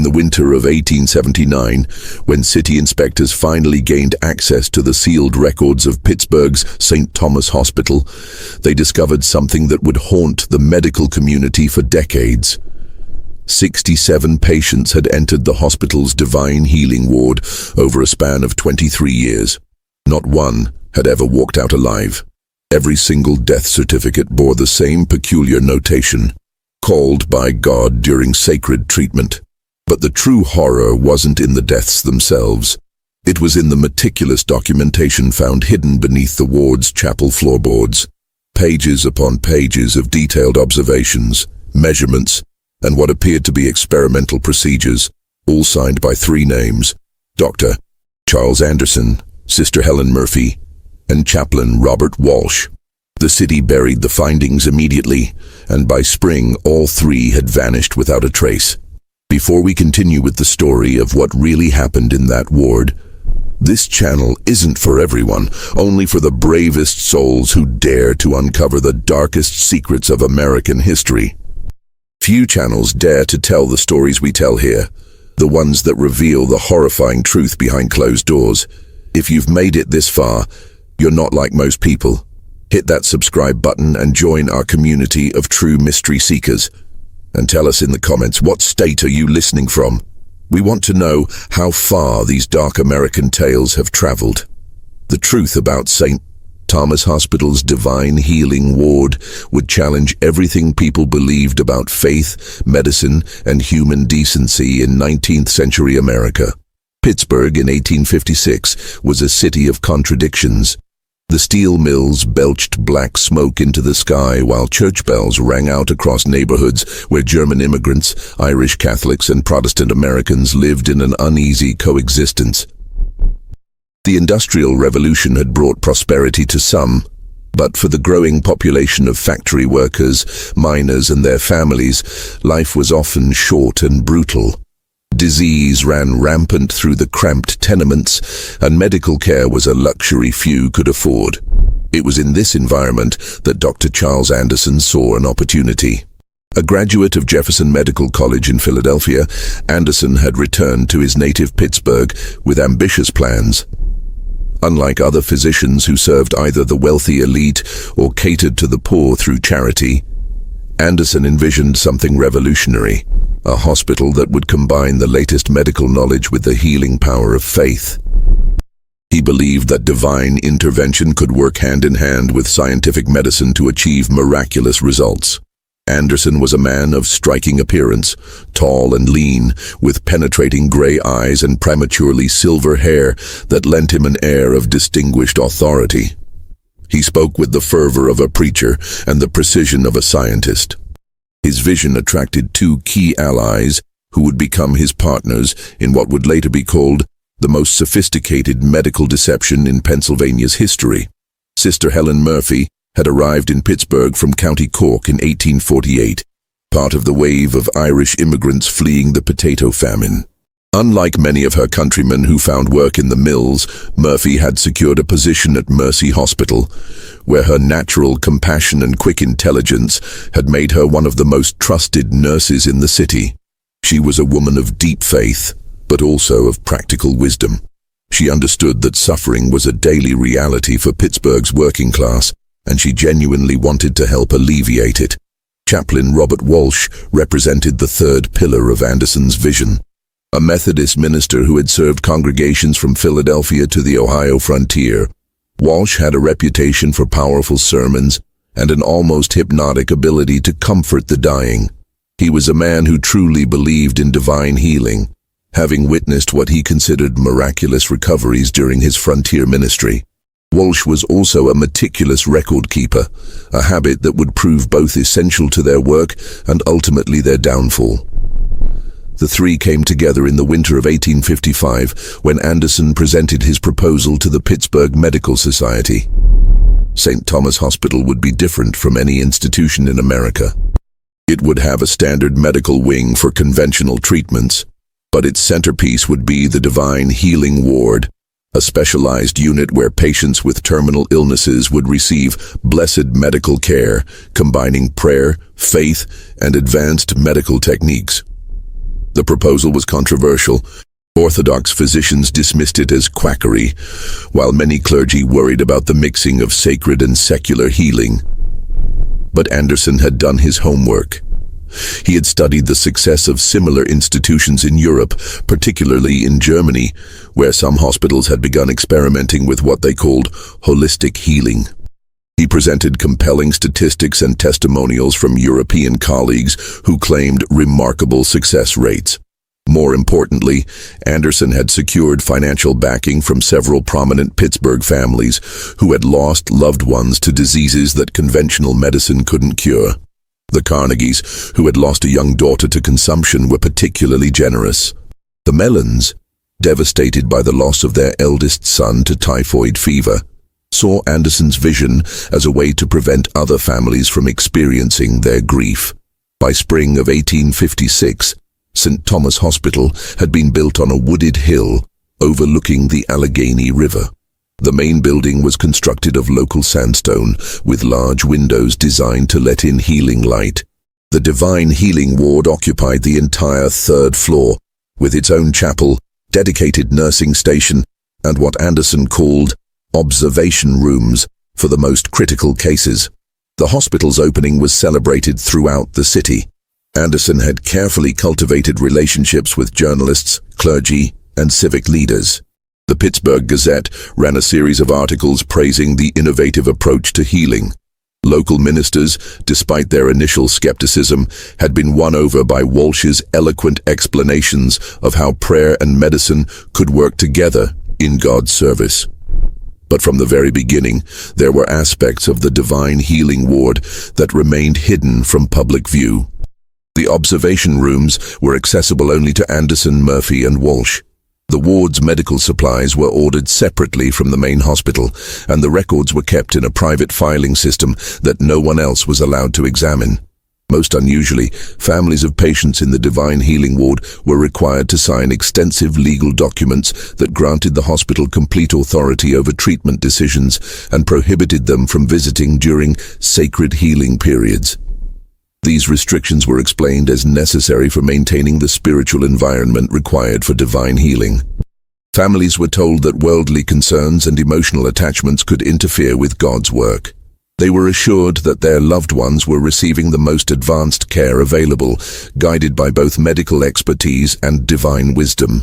In the winter of 1879, when city inspectors finally gained access to the sealed records of Pittsburgh's St. Thomas Hospital, they discovered something that would haunt the medical community for decades. 67 patients had entered the hospital's divine healing ward over a span of 23 years. Not one had ever walked out alive. Every single death certificate bore the same peculiar notation, called by God during sacred treatment. But the true horror wasn't in the deaths themselves. It was in the meticulous documentation found hidden beneath the ward's chapel floorboards. Pages upon pages of detailed observations, measurements, and what appeared to be experimental procedures, all signed by three names: Dr. Charles Anderson, Sister Helen Murphy, and Chaplain Robert Walsh. The city buried the findings immediately, and by spring all three had vanished without a trace. Before we continue with the story of what really happened in that ward, this channel isn't for everyone, only for the bravest souls who dare to uncover the darkest secrets of American history. Few channels dare to tell the stories we tell here, the ones that reveal the horrifying truth behind closed doors. If you've made it this far, you're not like most people. Hit that subscribe button and join our community of true mystery seekers. And tell us in the comments, what state are you listening from? We want to know how far these dark American tales have traveled. The truth about St. Thomas Hospital's divine healing ward would challenge everything people believed about faith, medicine, and human decency in 19th century America. Pittsburgh in 1856 was a city of contradictions. The steel mills belched black smoke into the sky while church bells rang out across neighborhoods where German immigrants, Irish Catholics, and Protestant Americans lived in an uneasy coexistence. The Industrial Revolution had brought prosperity to some, but for the growing population of factory workers, miners, and their families, life was often short and brutal. Disease ran rampant through the cramped tenements, and medical care was a luxury few could afford. It was in this environment that Dr. Charles Anderson saw an opportunity. A graduate of Jefferson Medical College in Philadelphia, Anderson had returned to his native Pittsburgh with ambitious plans. Unlike other physicians who served either the wealthy elite or catered to the poor through charity, Anderson envisioned something revolutionary, a hospital that would combine the latest medical knowledge with the healing power of faith. He believed that divine intervention could work hand in hand with scientific medicine to achieve miraculous results. Anderson was a man of striking appearance, tall and lean, with penetrating gray eyes and prematurely silver hair that lent him an air of distinguished authority. He spoke with the fervor of a preacher and the precision of a scientist. His vision attracted two key allies who would become his partners in what would later be called the most sophisticated medical deception in Pennsylvania's history. Sister Helen Murphy had arrived in Pittsburgh from County Cork in 1848, part of the wave of Irish immigrants fleeing the potato famine. Unlike many of her countrymen who found work in the mills, Murphy had secured a position at Mercy Hospital, where her natural compassion and quick intelligence had made her one of the most trusted nurses in the city. She was a woman of deep faith, but also of practical wisdom. She understood that suffering was a daily reality for Pittsburgh's working class, and she genuinely wanted to help alleviate it. Chaplain Robert Walsh represented the third pillar of Anderson's vision. A Methodist minister who had served congregations from Philadelphia to the Ohio frontier, Walsh had a reputation for powerful sermons and an almost hypnotic ability to comfort the dying. He was a man who truly believed in divine healing, having witnessed what he considered miraculous recoveries during his frontier ministry. Walsh was also a meticulous record keeper, a habit that would prove both essential to their work and ultimately their downfall. The three came together in the winter of 1855 when Anderson presented his proposal to the Pittsburgh Medical Society. St. Thomas Hospital would be different from any institution in America. It would have a standard medical wing for conventional treatments, but its centerpiece would be the Divine Healing Ward, a specialized unit where patients with terminal illnesses would receive blessed medical care, combining prayer, faith, and advanced medical techniques. The proposal was controversial. Orthodox physicians dismissed it as quackery, while many clergy worried about the mixing of sacred and secular healing. But Anderson had done his homework. He had studied the success of similar institutions in Europe, particularly in Germany, where some hospitals had begun experimenting with what they called holistic healing. He presented compelling statistics and testimonials from European colleagues who claimed remarkable success rates. More importantly, Anderson had secured financial backing from several prominent Pittsburgh families who had lost loved ones to diseases that conventional medicine couldn't cure. The Carnegies, who had lost a young daughter to consumption, were particularly generous. The Mellons, devastated by the loss of their eldest son to typhoid fever, saw Anderson's vision as a way to prevent other families from experiencing their grief. By spring of 1856, St. Thomas Hospital had been built on a wooded hill overlooking the Allegheny River. The main building was constructed of local sandstone, with large windows designed to let in healing light. The Divine Healing Ward occupied the entire third floor, with its own chapel, dedicated nursing station, and what Anderson called observation rooms for the most critical cases. The hospital's opening was celebrated throughout the city. Anderson had carefully cultivated relationships with journalists, clergy, and civic leaders. The Pittsburgh Gazette ran a series of articles praising the innovative approach to healing. Local ministers, despite their initial skepticism, had been won over by Walsh's eloquent explanations of how prayer and medicine could work together in God's service. But from the very beginning, there were aspects of the Divine Healing Ward that remained hidden from public view. The observation rooms were accessible only to Anderson, Murphy, and Walsh. The ward's medical supplies were ordered separately from the main hospital, and the records were kept in a private filing system that no one else was allowed to examine. Most unusually, families of patients in the Divine Healing Ward were required to sign extensive legal documents that granted the hospital complete authority over treatment decisions and prohibited them from visiting during sacred healing periods. These restrictions were explained as necessary for maintaining the spiritual environment required for divine healing. Families were told that worldly concerns and emotional attachments could interfere with God's work. They were assured that their loved ones were receiving the most advanced care available, guided by both medical expertise and divine wisdom.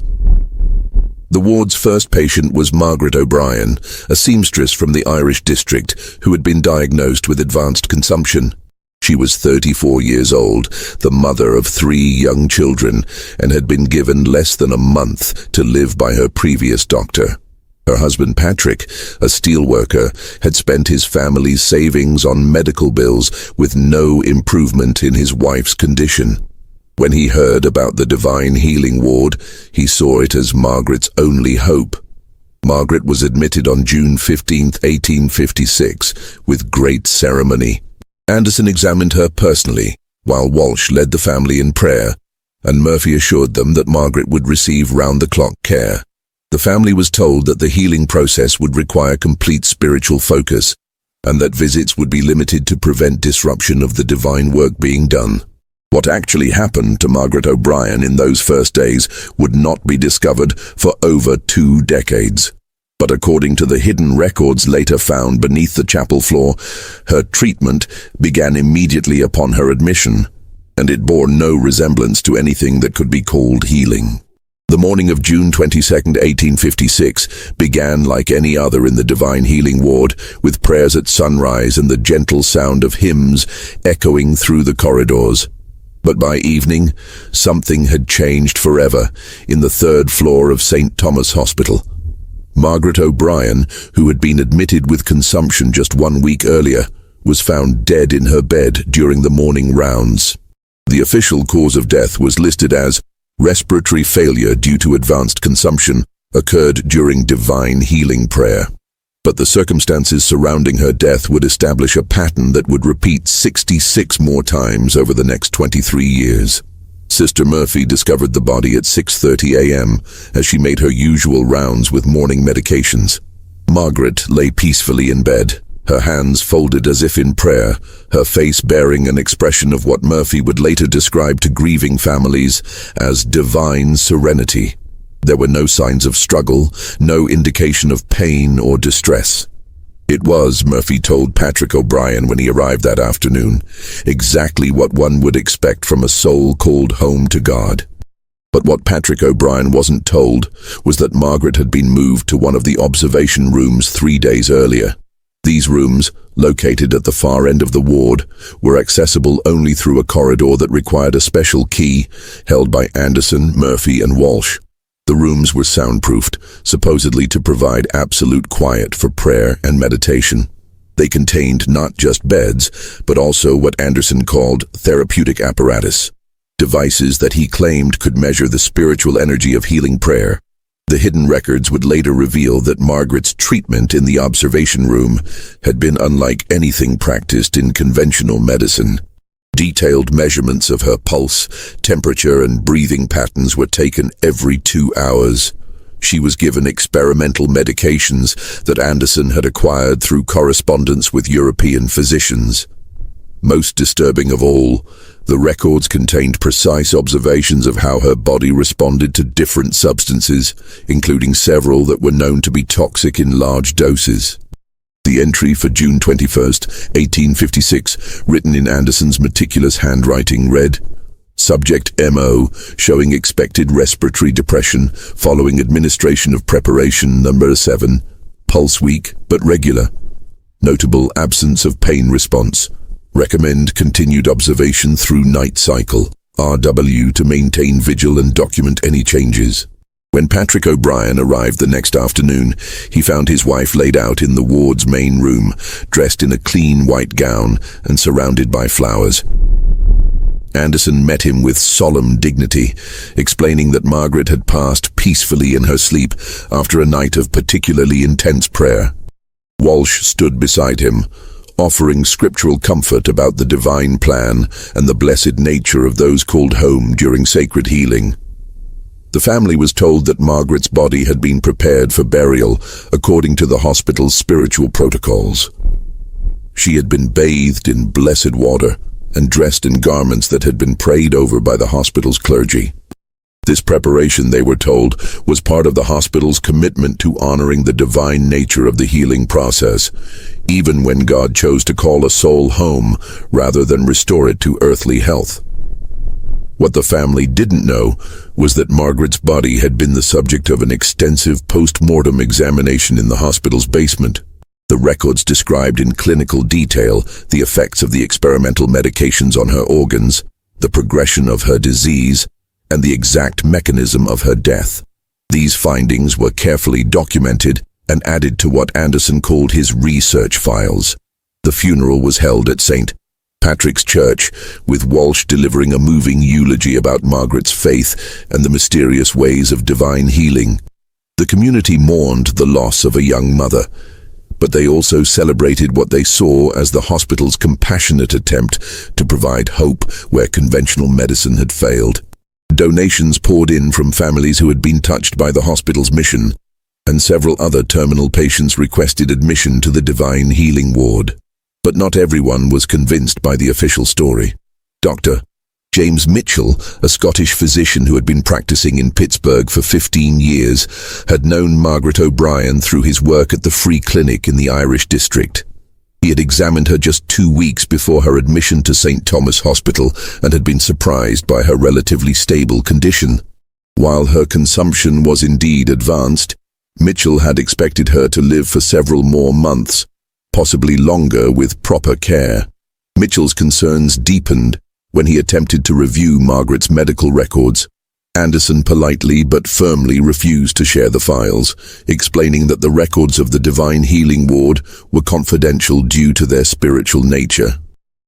The ward's first patient was Margaret O'Brien, a seamstress from the Irish district who had been diagnosed with advanced consumption. She was 34 years old, the mother of 3 young children, and had been given less than a month to live by her previous doctor. Her husband Patrick, a steelworker, had spent his family's savings on medical bills with no improvement in his wife's condition. When he heard about the Divine Healing Ward, he saw it as Margaret's only hope. Margaret was admitted on June 15, 1856, with great ceremony. Anderson examined her personally, while Walsh led the family in prayer, and Murphy assured them that Margaret would receive round-the-clock care. The family was told that the healing process would require complete spiritual focus, and that visits would be limited to prevent disruption of the divine work being done. What actually happened to Margaret O'Brien in those first days would not be discovered for over 2 decades. But according to the hidden records later found beneath the chapel floor, her treatment began immediately upon her admission, and it bore no resemblance to anything that could be called healing. The morning of June 22, 1856, began like any other in the Divine Healing Ward, with prayers at sunrise and the gentle sound of hymns echoing through the corridors. But by evening, something had changed forever in the 3rd floor of St. Thomas Hospital. Margaret O'Brien, who had been admitted with consumption just 1 week earlier, was found dead in her bed during the morning rounds. The official cause of death was listed as respiratory failure due to advanced consumption, occurred during divine healing prayer. But the circumstances surrounding her death would establish a pattern that would repeat 66 more times over the next 23 years. Sister Murphy discovered the body at 6:30 a.m. as she made her usual rounds with morning medications. Margaret lay peacefully in bed, her hands folded as if in prayer, her face bearing an expression of what Murphy would later describe to grieving families as divine serenity. There were no signs of struggle, no indication of pain or distress. It was, Murphy told Patrick O'Brien when he arrived that afternoon, exactly what one would expect from a soul called home to God. But what Patrick O'Brien wasn't told was that Margaret had been moved to one of the observation rooms 3 days earlier. These rooms, located at the far end of the ward, were accessible only through a corridor that required a special key held by Anderson, Murphy, and Walsh. The rooms were soundproofed, supposedly to provide absolute quiet for prayer and meditation. They contained not just beds, but also what Anderson called therapeutic apparatus, devices that he claimed could measure the spiritual energy of healing prayer. The hidden records would later reveal that Margaret's treatment in the observation room had been unlike anything practiced in conventional medicine. Detailed measurements of her pulse, temperature, and breathing patterns were taken every 2 hours. She was given experimental medications that Anderson had acquired through correspondence with European physicians. Most disturbing of all, the records contained precise observations of how her body responded to different substances, including several that were known to be toxic in large doses. The entry for June 21, 1856, written in Anderson's meticulous handwriting, read, "Subject MO, showing expected respiratory depression following administration of preparation number 7, pulse weak but regular. Notable absence of pain response. Recommend continued observation through night cycle, RW, to maintain vigil and document any changes." When Patrick O'Brien arrived the next afternoon, he found his wife laid out in the ward's main room, dressed in a clean white gown and surrounded by flowers. Anderson met him with solemn dignity, explaining that Margaret had passed peacefully in her sleep after a night of particularly intense prayer. Walsh stood beside him, offering scriptural comfort about the divine plan and the blessed nature of those called home during sacred healing. The family was told that Margaret's body had been prepared for burial according to the hospital's spiritual protocols. She had been bathed in blessed water and dressed in garments that had been prayed over by the hospital's clergy. This preparation, they were told, was part of the hospital's commitment to honoring the divine nature of the healing process, even when God chose to call a soul home rather than restore it to earthly health. What the family didn't know was that Margaret's body had been the subject of an extensive post-mortem examination in the hospital's basement. The records described in clinical detail the effects of the experimental medications on her organs, the progression of her disease, and the exact mechanism of her death. These findings were carefully documented and added to what Anderson called his research files. The funeral was held at St. Patrick's Church, with Walsh delivering a moving eulogy about Margaret's faith and the mysterious ways of divine healing. The community mourned the loss of a young mother, but they also celebrated what they saw as the hospital's compassionate attempt to provide hope where conventional medicine had failed. Donations poured in from families who had been touched by the hospital's mission, and several other terminal patients requested admission to the divine healing ward. But not everyone was convinced by the official story. Dr. James Mitchell, a Scottish physician who had been practicing in Pittsburgh for 15 years, had known Margaret O'Brien through his work at the Free Clinic in the Irish district. He had examined her just 2 weeks before her admission to St. Thomas Hospital and had been surprised by her relatively stable condition. While her consumption was indeed advanced, Mitchell had expected her to live for several more months, possibly longer with proper care. Mitchell's concerns deepened when he attempted to review Margaret's medical records. Anderson politely but firmly refused to share the files, explaining that the records of the Divine Healing Ward were confidential due to their spiritual nature.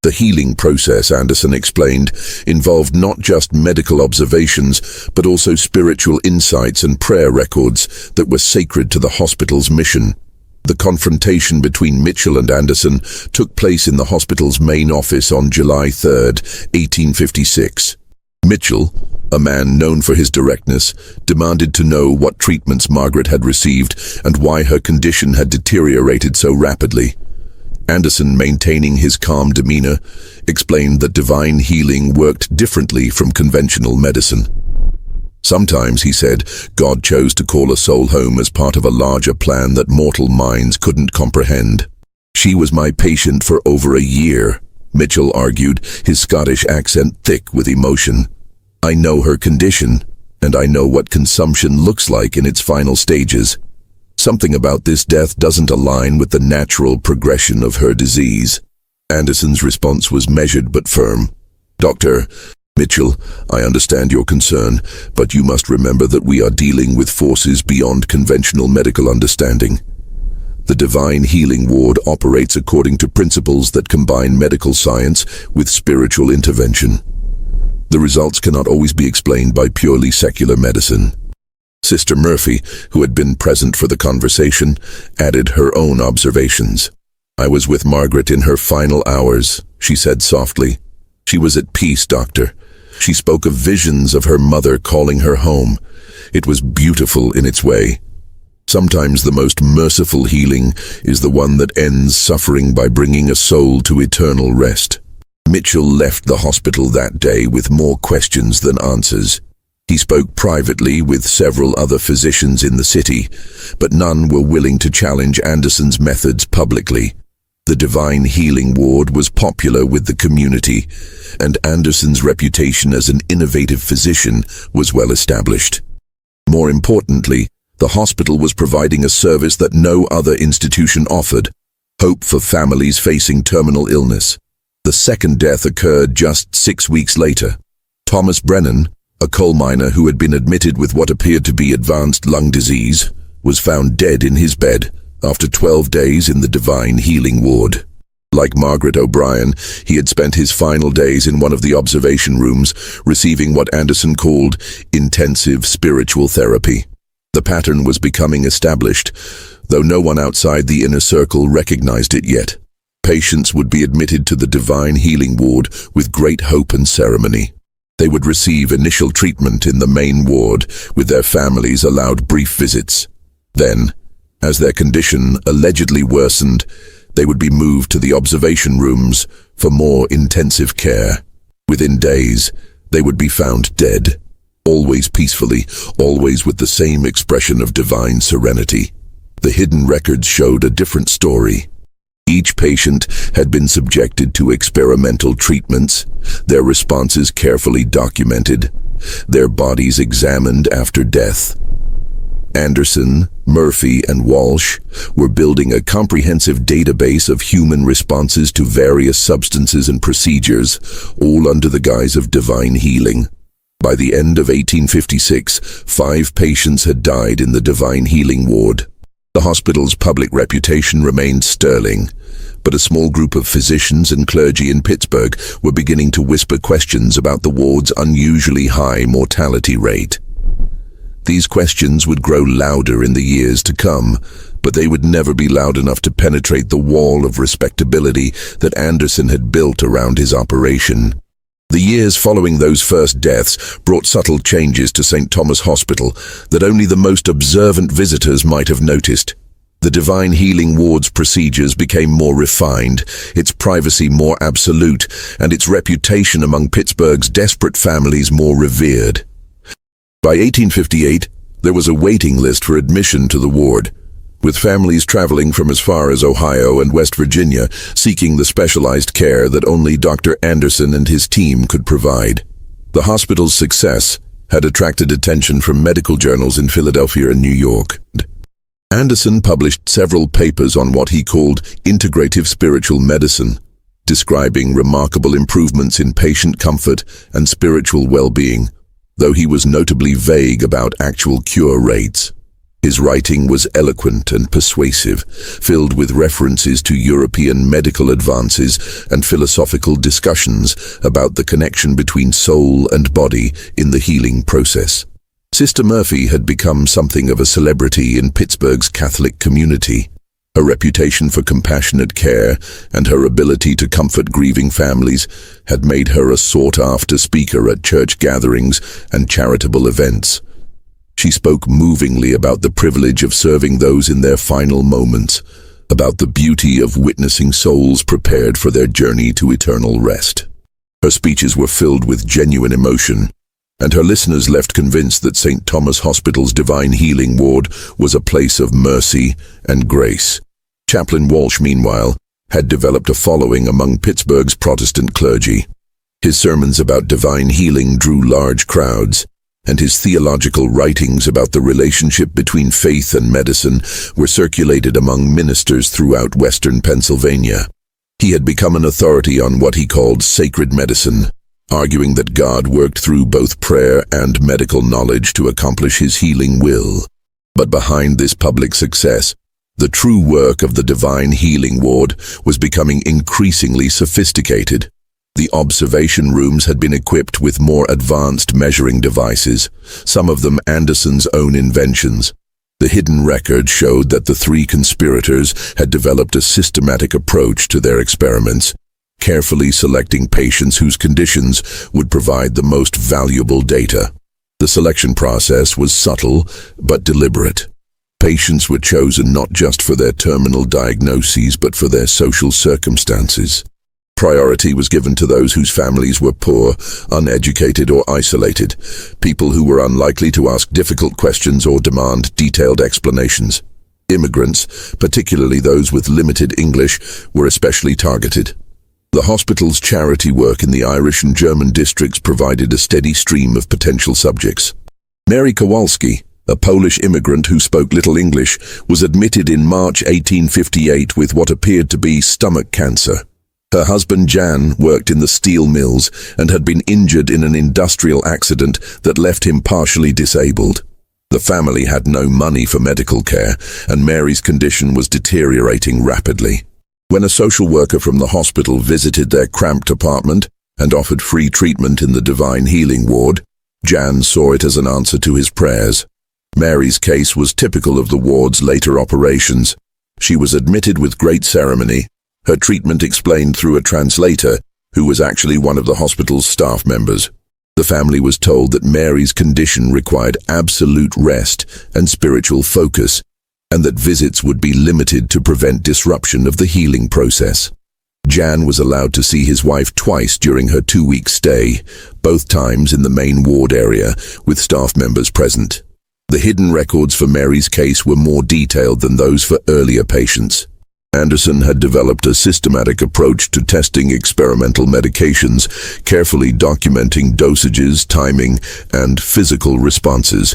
The healing process, Anderson explained, involved not just medical observations, but also spiritual insights and prayer records that were sacred to the hospital's mission. The confrontation between Mitchell and Anderson took place in the hospital's main office on July 3, 1856. Mitchell, a man known for his directness, demanded to know what treatments Margaret had received and why her condition had deteriorated so rapidly. Anderson, maintaining his calm demeanor, explained that divine healing worked differently from conventional medicine. Sometimes, he said, God chose to call a soul home as part of a larger plan that mortal minds couldn't comprehend. She was my patient for over a year, Mitchell argued, his Scottish accent thick with emotion. I know her condition, and I know what consumption looks like in its final stages. Something about this death doesn't align with the natural progression of her disease. Anderson's response was measured but firm. Dr. Mitchell, I understand your concern, but you must remember that we are dealing with forces beyond conventional medical understanding. The Divine Healing Ward operates according to principles that combine medical science with spiritual intervention. The results cannot always be explained by purely secular medicine. Sister Murphy, who had been present for the conversation, added her own observations. I was with Margaret in her final hours, she said softly. She was at peace, Doctor. She spoke of visions of her mother calling her home. It was beautiful in its way. Sometimes the most merciful healing is the one that ends suffering by bringing a soul to eternal rest. Mitchell left the hospital that day with more questions than answers. He spoke privately with several other physicians in the city, but none were willing to challenge Anderson's methods publicly. The Divine Healing Ward was popular with the community, and Anderson's reputation as an innovative physician was well established. More importantly, the hospital was providing a service that no other institution offered: hope for families facing terminal illness. The second death occurred just 6 weeks later. Thomas Brennan, a coal miner who had been admitted with what appeared to be advanced lung disease, was found dead in his bed after 12 days in the Divine Healing Ward. Like Margaret O'Brien, he had spent his final days in one of the observation rooms, receiving what Anderson called intensive spiritual therapy. The pattern was becoming established, though no one outside the inner circle recognized it yet. Patients would be admitted to the Divine Healing Ward with great hope and ceremony. They would receive initial treatment in the main ward, with their families allowed brief visits. Then, as their condition allegedly worsened, they would be moved to the observation rooms for more intensive care. Within days, they would be found dead, always peacefully, always with the same expression of divine serenity. The hidden records showed a different story. Each patient had been subjected to experimental treatments, their responses carefully documented, their bodies examined after death. Anderson, Murphy, and Walsh were building a comprehensive database of human responses to various substances and procedures, all under the guise of divine healing. By the end of 1856, 5 patients had died in the Divine Healing Ward. The hospital's public reputation remained sterling, but a small group of physicians and clergy in Pittsburgh were beginning to whisper questions about the ward's unusually high mortality rate. These questions would grow louder in the years to come, but they would never be loud enough to penetrate the wall of respectability that Anderson had built around his operation. The years following those first deaths brought subtle changes to St. Thomas Hospital that only the most observant visitors might have noticed. The Divine Healing Ward's procedures became more refined, its privacy more absolute, and its reputation among Pittsburgh's desperate families more revered. By 1858, there was a waiting list for admission to the ward, with families traveling from as far as Ohio and West Virginia seeking the specialized care that only Dr. Anderson and his team could provide. The hospital's success had attracted attention from medical journals in Philadelphia and New York. Anderson published several papers on what he called integrative spiritual medicine, describing remarkable improvements in patient comfort and spiritual well-being, though he was notably vague about actual cure rates. His writing was eloquent and persuasive, filled with references to European medical advances and philosophical discussions about the connection between soul and body in the healing process. Sister Murphy had become something of a celebrity in Pittsburgh's Catholic community. Her reputation for compassionate care and her ability to comfort grieving families had made her a sought-after speaker at church gatherings and charitable events. She spoke movingly about the privilege of serving those in their final moments, about the beauty of witnessing souls prepared for their journey to eternal rest. Her speeches were filled with genuine emotion, and her listeners left convinced that St. Thomas Hospital's Divine Healing Ward was a place of mercy and grace. Chaplain Walsh, meanwhile, had developed a following among Pittsburgh's Protestant clergy. His sermons about divine healing drew large crowds, and his theological writings about the relationship between faith and medicine were circulated among ministers throughout western Pennsylvania. He had become an authority on what he called sacred medicine, arguing that God worked through both prayer and medical knowledge to accomplish his healing will. But behind this public success, the true work of the Divine Healing Ward was becoming increasingly sophisticated. The observation rooms had been equipped with more advanced measuring devices, some of them Anderson's own inventions. The hidden record showed that the three conspirators had developed a systematic approach to their experiments, carefully selecting patients whose conditions would provide the most valuable data. The selection process was subtle but deliberate. Patients were chosen not just for their terminal diagnoses but for their social circumstances. Priority was given to those whose families were poor, uneducated, or isolated, people who were unlikely to ask difficult questions or demand detailed explanations. Immigrants, particularly those with limited English, were especially targeted. The hospital's charity work in the Irish and German districts provided a steady stream of potential subjects. Mary Kowalski, a Polish immigrant who spoke little English, was admitted in March 1858 with what appeared to be stomach cancer. Her husband Jan worked in the steel mills and had been injured in an industrial accident that left him partially disabled. The family had no money for medical care, and Mary's condition was deteriorating rapidly. When a social worker from the hospital visited their cramped apartment and offered free treatment in the Divine Healing Ward, Jan saw it as an answer to his prayers. Mary's case was typical of the ward's later operations. She was admitted with great ceremony, her treatment explained through a translator, who was actually one of the hospital's staff members. The family was told that Mary's condition required absolute rest and spiritual focus, and that visits would be limited to prevent disruption of the healing process. Jan was allowed to see his wife twice during her 2-week stay, both times in the main ward area, with staff members present. The hidden records for Mary's case were more detailed than those for earlier patients. Anderson had developed a systematic approach to testing experimental medications, carefully documenting dosages, timing, and physical responses.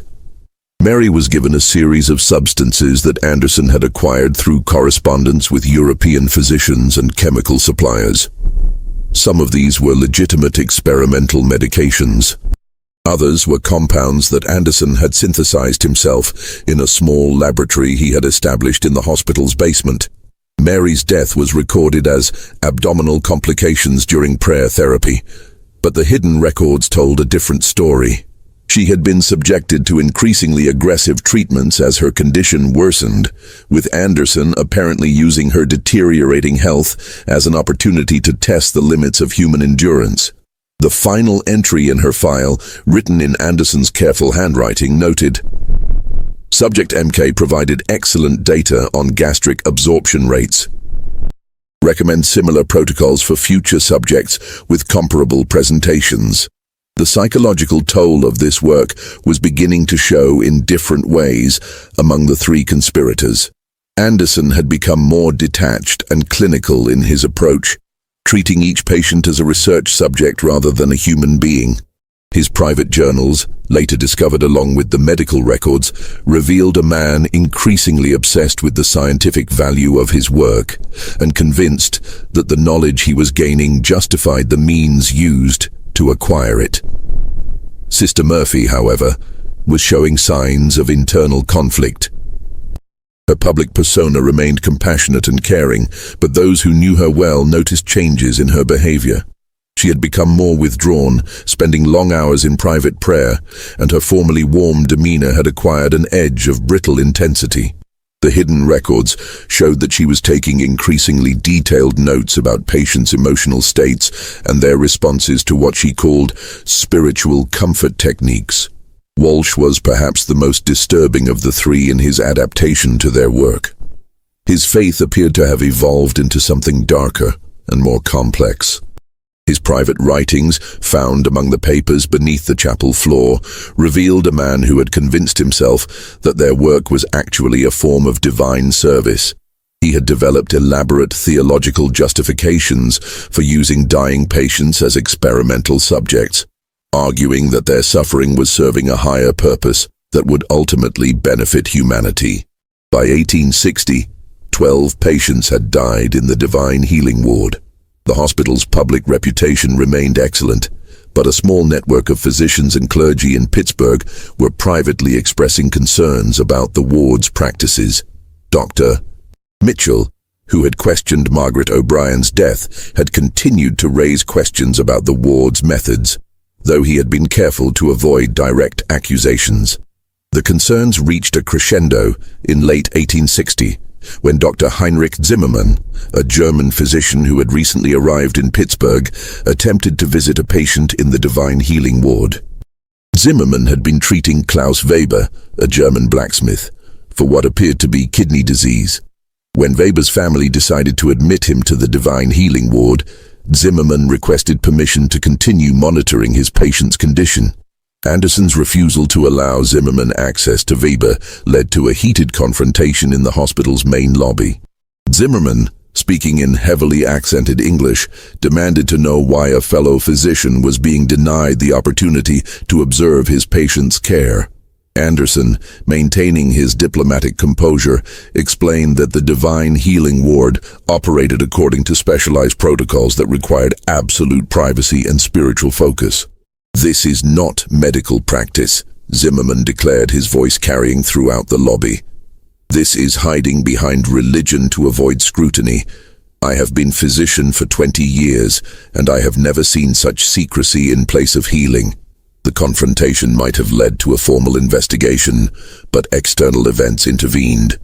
Mary was given a series of substances that Anderson had acquired through correspondence with European physicians and chemical suppliers. Some of these were legitimate experimental medications. Others were compounds that Anderson had synthesized himself in a small laboratory he had established in the hospital's basement. Mary's death was recorded as abdominal complications during prayer therapy, but the hidden records told a different story. She had been subjected to increasingly aggressive treatments as her condition worsened, with Anderson apparently using her deteriorating health as an opportunity to test the limits of human endurance. The final entry in her file, written in Anderson's careful handwriting, noted, "Subject MK provided excellent data on gastric absorption rates. Recommend similar protocols for future subjects with comparable presentations." The psychological toll of this work was beginning to show in different ways among the three conspirators. Anderson had become more detached and clinical in his approach, treating each patient as a research subject rather than a human being. His private journals, later discovered along with the medical records, revealed a man increasingly obsessed with the scientific value of his work and convinced that the knowledge he was gaining justified the means used to acquire it. Sister Murphy, however, was showing signs of internal conflict. Her public persona remained compassionate and caring, but those who knew her well noticed changes in her behavior. She had become more withdrawn, spending long hours in private prayer, and her formerly warm demeanor had acquired an edge of brittle intensity. The hidden records showed that she was taking increasingly detailed notes about patients' emotional states and their responses to what she called spiritual comfort techniques. Walsh was perhaps the most disturbing of the three in his adaptation to their work. His faith appeared to have evolved into something darker and more complex. His private writings, found among the papers beneath the chapel floor, revealed a man who had convinced himself that their work was actually a form of divine service. He had developed elaborate theological justifications for using dying patients as experimental subjects, arguing that their suffering was serving a higher purpose that would ultimately benefit humanity. By 1860, 12 patients had died in the divine healing ward. The hospital's public reputation remained excellent, but a small network of physicians and clergy in Pittsburgh were privately expressing concerns about the ward's practices. Dr. Mitchell, who had questioned Margaret O'Brien's death, had continued to raise questions about the ward's methods, though he had been careful to avoid direct accusations. The concerns reached a crescendo in late 1860, when Dr. Heinrich Zimmermann, a German physician who had recently arrived in Pittsburgh, attempted to visit a patient in the divine healing ward. Zimmermann had been treating Klaus Weber, a German blacksmith, for what appeared to be kidney disease. When Weber's family decided to admit him to the divine healing ward, Zimmermann requested permission to continue monitoring his patient's condition. Anderson's refusal to allow Zimmermann access to Weber led to a heated confrontation in the hospital's main lobby. Zimmermann, speaking in heavily accented English, demanded to know why a fellow physician was being denied the opportunity to observe his patient's care. Anderson, maintaining his diplomatic composure, explained that the divine healing ward operated according to specialized protocols that required absolute privacy and spiritual focus. "This is not medical practice," Zimmermann declared, his voice carrying throughout the lobby. "This is hiding behind religion to avoid scrutiny. I have been physician for 20 years, and I have never seen such secrecy in place of healing." The confrontation might have led to a formal investigation, but external events intervened.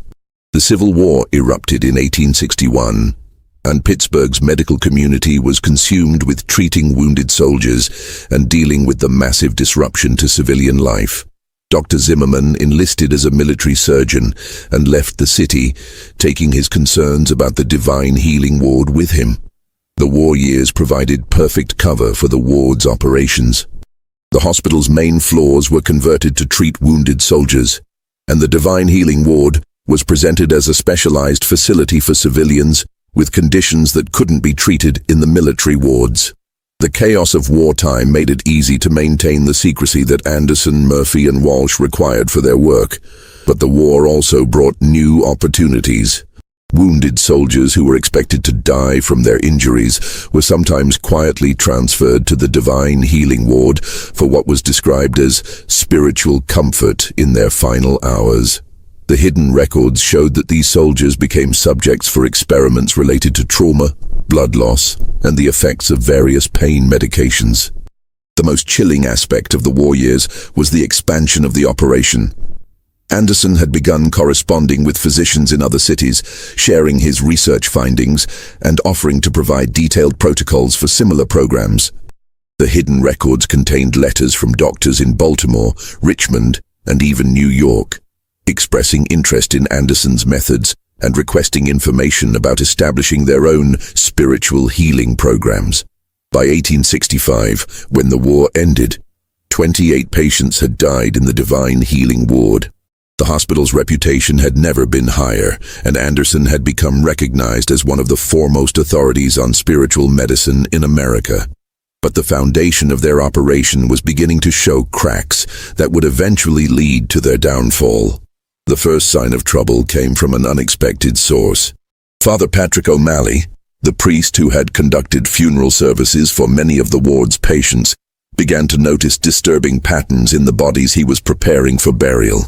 The Civil War erupted in 1861. And Pittsburgh's medical community was consumed with treating wounded soldiers and dealing with the massive disruption to civilian life. Dr. Zimmermann enlisted as a military surgeon and left the city, taking his concerns about the divine healing ward with him. The war years provided perfect cover for the ward's operations. The hospital's main floors were converted to treat wounded soldiers, and the divine healing ward was presented as a specialized facility for civilians with conditions that couldn't be treated in the military wards. The chaos of wartime made it easy to maintain the secrecy that Anderson, Murphy, and Walsh required for their work, but the war also brought new opportunities. Wounded soldiers who were expected to die from their injuries were sometimes quietly transferred to the divine healing ward for what was described as spiritual comfort in their final hours. The hidden records showed that these soldiers became subjects for experiments related to trauma, blood loss, and the effects of various pain medications. The most chilling aspect of the war years was the expansion of the operation. Anderson had begun corresponding with physicians in other cities, sharing his research findings and offering to provide detailed protocols for similar programs. The hidden records contained letters from doctors in Baltimore, Richmond, and even New York, expressing interest in Anderson's methods and requesting information about establishing their own spiritual healing programs. By 1865, when the war ended, 28 patients had died in the divine healing ward. The hospital's reputation had never been higher, and Anderson had become recognized as one of the foremost authorities on spiritual medicine in America. But the foundation of their operation was beginning to show cracks that would eventually lead to their downfall. The first sign of trouble came from an unexpected source. Father Patrick O'Malley, the priest who had conducted funeral services for many of the ward's patients, began to notice disturbing patterns in the bodies he was preparing for burial.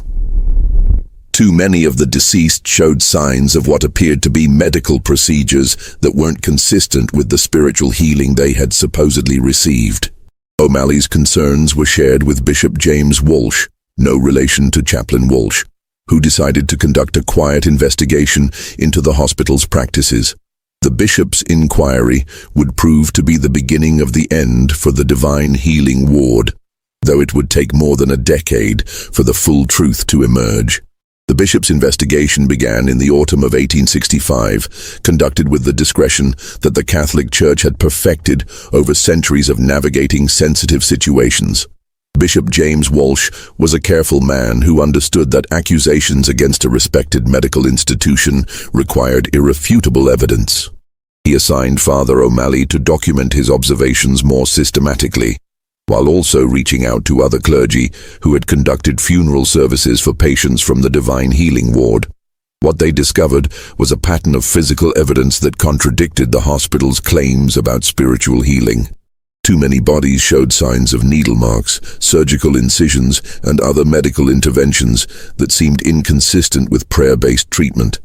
Too many of the deceased showed signs of what appeared to be medical procedures that weren't consistent with the spiritual healing they had supposedly received. O'Malley's concerns were shared with Bishop James Walsh, no relation to Chaplain Walsh, who decided to conduct a quiet investigation into the hospital's practices. The bishop's inquiry would prove to be the beginning of the end for the divine healing ward, though it would take more than a decade for the full truth to emerge. The bishop's investigation began in the autumn of 1865, conducted with the discretion that the Catholic Church had perfected over centuries of navigating sensitive situations. Bishop James Walsh was a careful man who understood that accusations against a respected medical institution required irrefutable evidence. He assigned Father O'Malley to document his observations more systematically, while also reaching out to other clergy who had conducted funeral services for patients from the Divine Healing Ward. What they discovered was a pattern of physical evidence that contradicted the hospital's claims about spiritual healing. Too many bodies showed signs of needle marks, surgical incisions, and other medical interventions that seemed inconsistent with prayer-based treatment.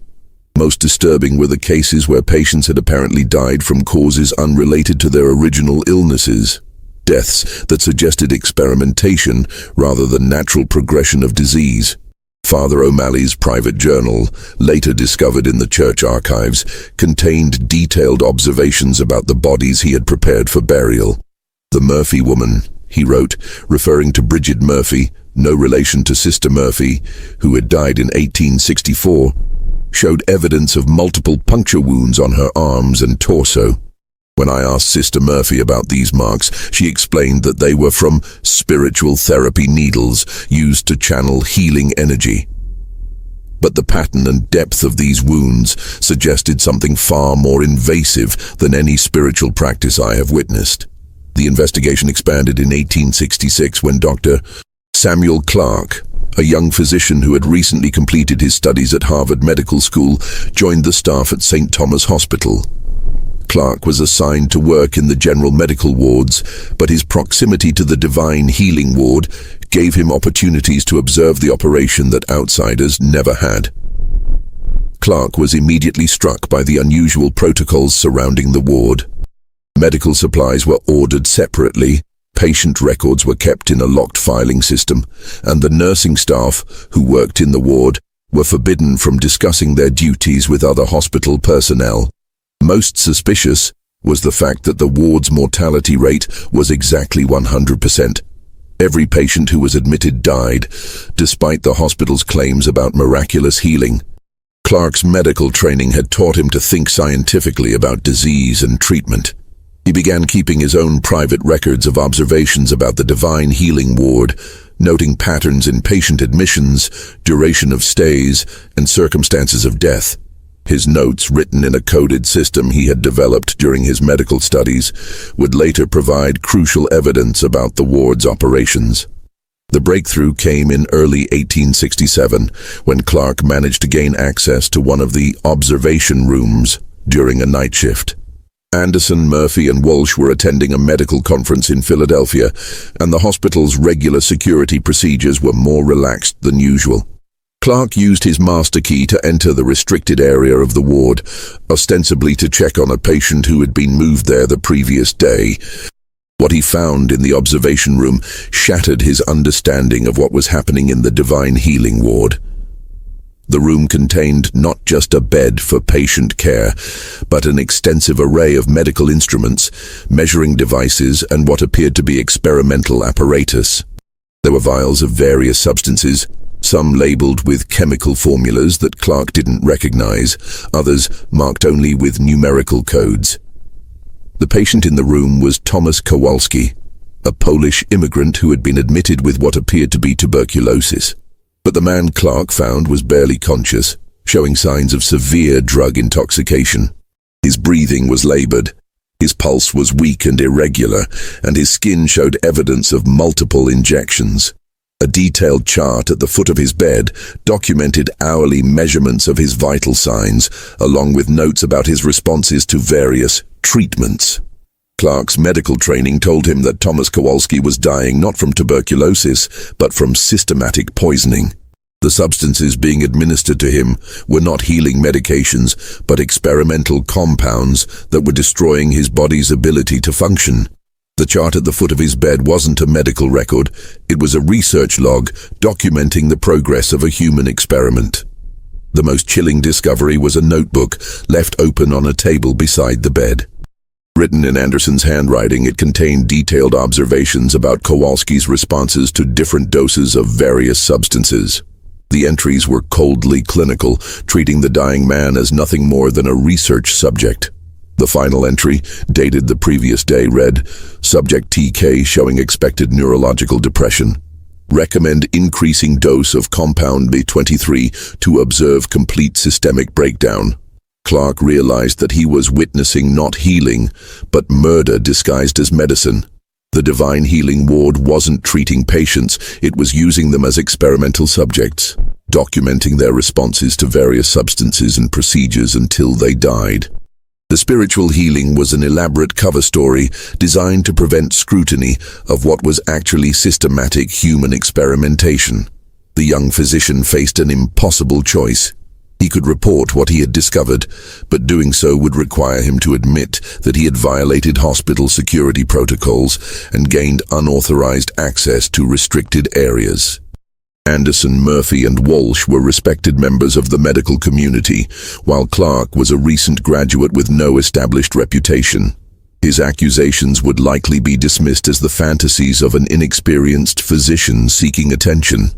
Most disturbing were the cases where patients had apparently died from causes unrelated to their original illnesses. Deaths that suggested experimentation rather than natural progression of disease. Father O'Malley's private journal, later discovered in the church archives, contained detailed observations about the bodies he had prepared for burial. "The Murphy woman," he wrote, referring to Bridget Murphy, no relation to Sister Murphy, who had died in 1864, showed evidence of multiple puncture wounds on her arms and torso. When I asked Sister Murphy about these marks, she explained that they were from spiritual therapy needles used to channel healing energy. But the pattern and depth of these wounds suggested something far more invasive than any spiritual practice I have witnessed. The investigation expanded in 1866 when Dr. Samuel Clark, a young physician who had recently completed his studies at Harvard Medical School, joined the staff at St. Thomas Hospital. Clark was assigned to work in the general medical wards, but his proximity to the Divine Healing Ward gave him opportunities to observe the operation that outsiders never had. Clark was immediately struck by the unusual protocols surrounding the ward. Medical supplies were ordered separately, patient records were kept in a locked filing system, and the nursing staff who worked in the ward were forbidden from discussing their duties with other hospital personnel. Most suspicious was the fact that the ward's mortality rate was exactly 100%. Every patient who was admitted died, despite the hospital's claims about miraculous healing. Clark's medical training had taught him to think scientifically about disease and treatment. He began keeping his own private records of observations about the Divine Healing Ward, noting patterns in patient admissions, duration of stays, and circumstances of death. His notes, written in a coded system he had developed during his medical studies, would later provide crucial evidence about the ward's operations. The breakthrough came in early 1867, when Clark managed to gain access to one of the observation rooms during a night shift. Anderson, Murphy, and Walsh were attending a medical conference in Philadelphia, and the hospital's regular security procedures were more relaxed than usual. Clark used his master key to enter the restricted area of the ward, ostensibly to check on a patient who had been moved there the previous day. What he found in the observation room shattered his understanding of what was happening in the Divine Healing Ward. The room contained not just a bed for patient care, but an extensive array of medical instruments, measuring devices, and what appeared to be experimental apparatus. There were vials of various substances, some labeled with chemical formulas that Clark didn't recognize, others marked only with numerical codes. The patient in the room was Thomas Kowalski, a Polish immigrant who had been admitted with what appeared to be tuberculosis. But the man Clark found was barely conscious, showing signs of severe drug intoxication. His breathing was labored, his pulse was weak and irregular, and his skin showed evidence of multiple injections. A detailed chart at the foot of his bed documented hourly measurements of his vital signs, along with notes about his responses to various treatments. Clark's medical training told him that Thomas Kowalski was dying not from tuberculosis, but from systematic poisoning. The substances being administered to him were not healing medications, but experimental compounds that were destroying his body's ability to function. The chart at the foot of his bed wasn't a medical record, it was a research log documenting the progress of a human experiment. The most chilling discovery was a notebook left open on a table beside the bed. Written in Anderson's handwriting, it contained detailed observations about Kowalski's responses to different doses of various substances. The entries were coldly clinical, treating the dying man as nothing more than a research subject. The final entry, dated the previous day, read, "Subject TK showing expected neurological depression. Recommend increasing dose of compound B23 to observe complete systemic breakdown." Clark realized that he was witnessing not healing, but murder disguised as medicine. The Divine Healing Ward wasn't treating patients, it was using them as experimental subjects, documenting their responses to various substances and procedures until they died. The spiritual healing was an elaborate cover story designed to prevent scrutiny of what was actually systematic human experimentation. The young physician faced an impossible choice. He could report what he had discovered, but doing so would require him to admit that he had violated hospital security protocols and gained unauthorized access to restricted areas. Anderson, Murphy, and Walsh were respected members of the medical community, while Clark was a recent graduate with no established reputation. His accusations would likely be dismissed as the fantasies of an inexperienced physician seeking attention.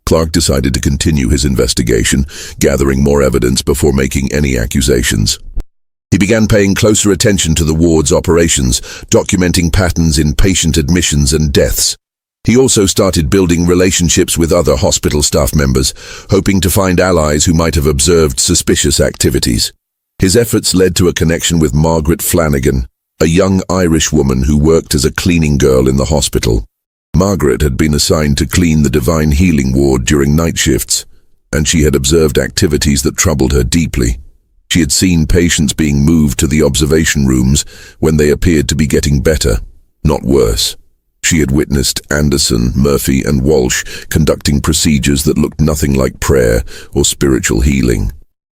Clark decided to continue his investigation, gathering more evidence before making any accusations. He began paying closer attention to the ward's operations, documenting patterns in patient admissions and deaths. He also started building relationships with other hospital staff members, hoping to find allies who might have observed suspicious activities. His efforts led to a connection with Margaret Flanagan, a young Irish woman who worked as a cleaning girl in the hospital. Margaret had been assigned to clean the Divine Healing Ward during night shifts, and she had observed activities that troubled her deeply. She had seen patients being moved to the observation rooms when they appeared to be getting better, not worse. She had witnessed Anderson, Murphy, and Walsh conducting procedures that looked nothing like prayer or spiritual healing.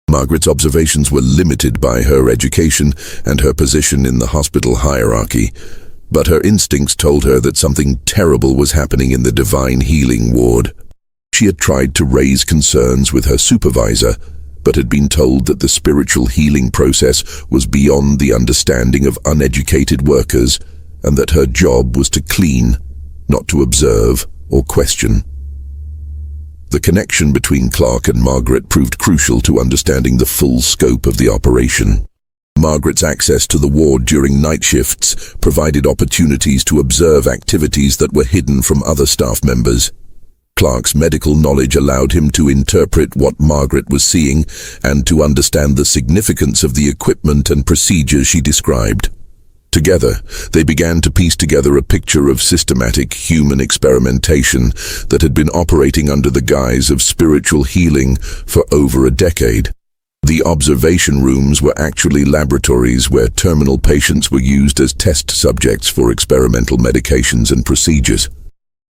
Margaret's observations were limited by her education and her position in the hospital hierarchy, but her instincts told her that something terrible was happening in the Divine Healing Ward. She had tried to raise concerns with her supervisor, but had been told that the spiritual healing process was beyond the understanding of uneducated workers, and that her job was to clean, not to observe or question. The connection between Clark and Margaret proved crucial to understanding the full scope of the operation. Margaret's access to the ward during night shifts provided opportunities to observe activities that were hidden from other staff members. Clark's medical knowledge allowed him to interpret what Margaret was seeing and to understand the significance of the equipment and procedures she described. Together, they began to piece together a picture of systematic human experimentation that had been operating under the guise of spiritual healing for over a decade. The observation rooms were actually laboratories where terminal patients were used as test subjects for experimental medications and procedures.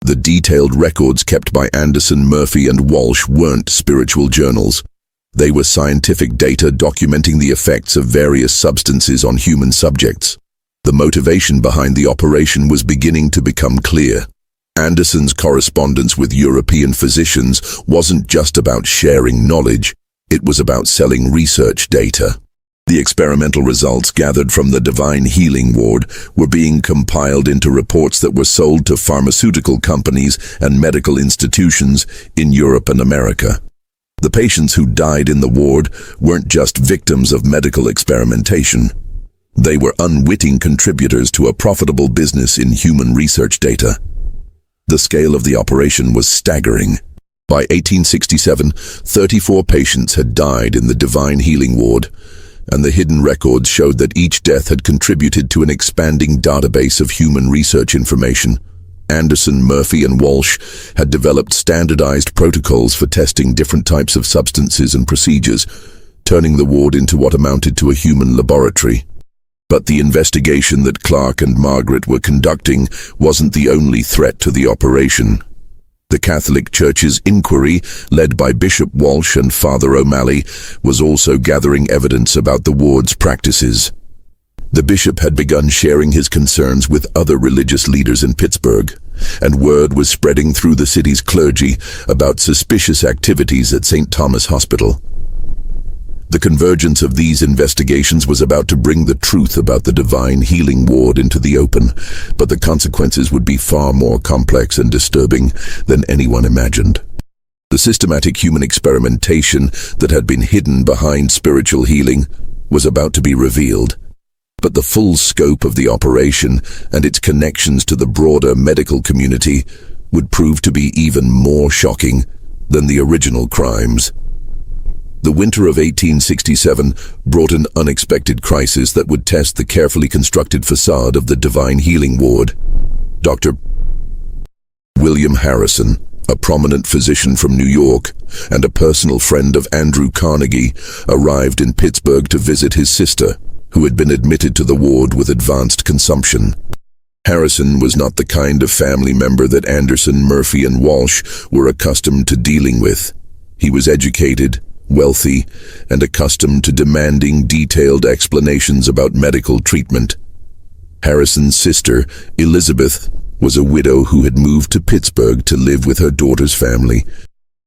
The detailed records kept by Anderson, Murphy, and Walsh weren't spiritual journals. They were scientific data documenting the effects of various substances on human subjects. The motivation behind the operation was beginning to become clear. Anderson's correspondence with European physicians wasn't just about sharing knowledge, it was about selling research data. The experimental results gathered from the Divine Healing Ward were being compiled into reports that were sold to pharmaceutical companies and medical institutions in Europe and America. The patients who died in the ward weren't just victims of medical experimentation. They were unwitting contributors to a profitable business in human research data. The scale of the operation was staggering. By 1867, 34 patients had died in the Divine Healing Ward, and the hidden records showed that each death had contributed to an expanding database of human research information. Anderson, Murphy, and Walsh had developed standardized protocols for testing different types of substances and procedures, turning the ward into what amounted to a human laboratory. But the investigation that Clark and Margaret were conducting wasn't the only threat to the operation. The Catholic Church's inquiry, led by Bishop Walsh and Father O'Malley, was also gathering evidence about the ward's practices. The bishop had begun sharing his concerns with other religious leaders in Pittsburgh, and word was spreading through the city's clergy about suspicious activities at St. Thomas Hospital. The convergence of these investigations was about to bring the truth about the Divine Healing Ward into the open, but the consequences would be far more complex and disturbing than anyone imagined. The systematic human experimentation that had been hidden behind spiritual healing was about to be revealed. But the full scope of the operation and its connections to the broader medical community would prove to be even more shocking than the original crimes. The winter of 1867 brought an unexpected crisis that would test the carefully constructed facade of the Divine Healing Ward. Dr. William Harrison, a prominent physician from New York and a personal friend of Andrew Carnegie, arrived in Pittsburgh to visit his sister, who had been admitted to the ward with advanced consumption. Harrison was not the kind of family member that Anderson, Murphy, and Walsh were accustomed to dealing with. He was educated, wealthy, and accustomed to demanding detailed explanations about medical treatment. Harrison's sister, Elizabeth, was a widow who had moved to Pittsburgh to live with her daughter's family.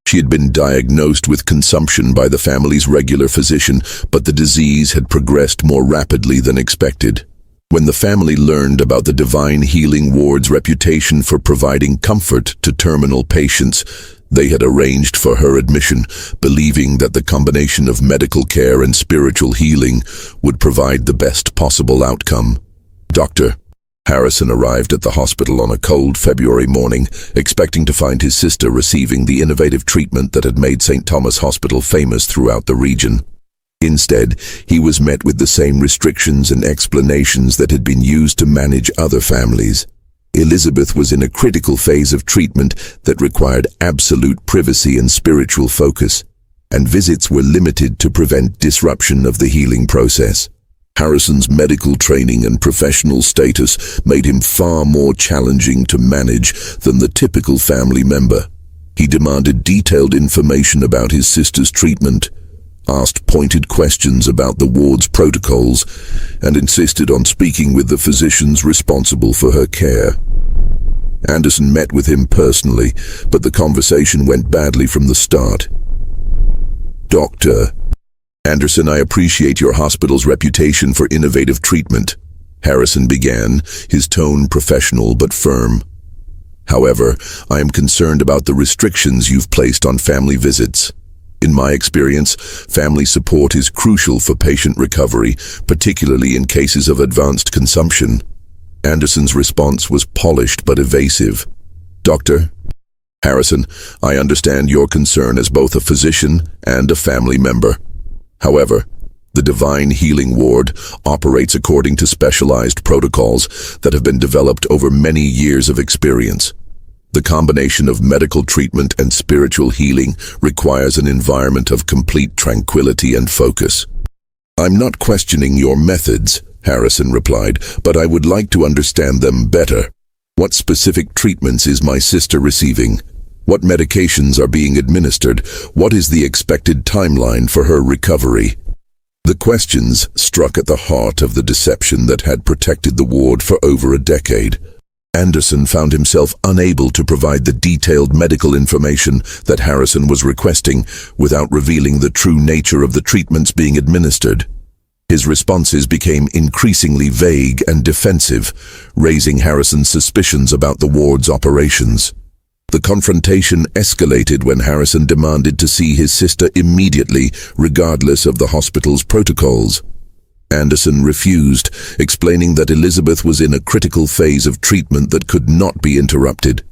She had been diagnosed with consumption by the family's regular physician, but the disease had progressed more rapidly than expected. When the family learned about the Divine Healing Ward's reputation for providing comfort to terminal patients, they had arranged for her admission, believing that the combination of medical care and spiritual healing would provide the best possible outcome. Dr. Harrison arrived at the hospital on a cold February morning, expecting to find his sister receiving the innovative treatment that had made St. Thomas Hospital famous throughout the region. Instead, he was met with the same restrictions and explanations that had been used to manage other families. Elizabeth was in a critical phase of treatment that required absolute privacy and spiritual focus, and visits were limited to prevent disruption of the healing process. Harrison's medical training and professional status made him far more challenging to manage than the typical family member. He demanded detailed information about his sister's treatment, asked pointed questions about the ward's protocols, and insisted on speaking with the physicians responsible for her care. Anderson met with him personally, but the conversation went badly from the start. "Dr. Anderson, I appreciate your hospital's reputation for innovative treatment," Harrison began, his tone professional but firm. "However, I am concerned about the restrictions you've placed on family visits. In my experience, family support is crucial for patient recovery, particularly in cases of advanced consumption." Anderson's response was polished but evasive. "Dr. Harrison, I understand your concern as both a physician and a family member. However, the Divine Healing Ward operates according to specialized protocols that have been developed over many years of experience. The combination of medical treatment and spiritual healing requires an environment of complete tranquility and focus." "I'm not questioning your methods," Harrison replied, "but I would like to understand them better. What specific treatments is my sister receiving? What medications are being administered? What is the expected timeline for her recovery?" The questions struck at the heart of the deception that had protected the ward for over a decade. Anderson found himself unable to provide the detailed medical information that Harrison was requesting without revealing the true nature of the treatments being administered. His responses became increasingly vague and defensive, raising Harrison's suspicions about the ward's operations. The confrontation escalated when Harrison demanded to see his sister immediately, regardless of the hospital's protocols. Anderson refused, explaining that Elizabeth was in a critical phase of treatment that could not be interrupted.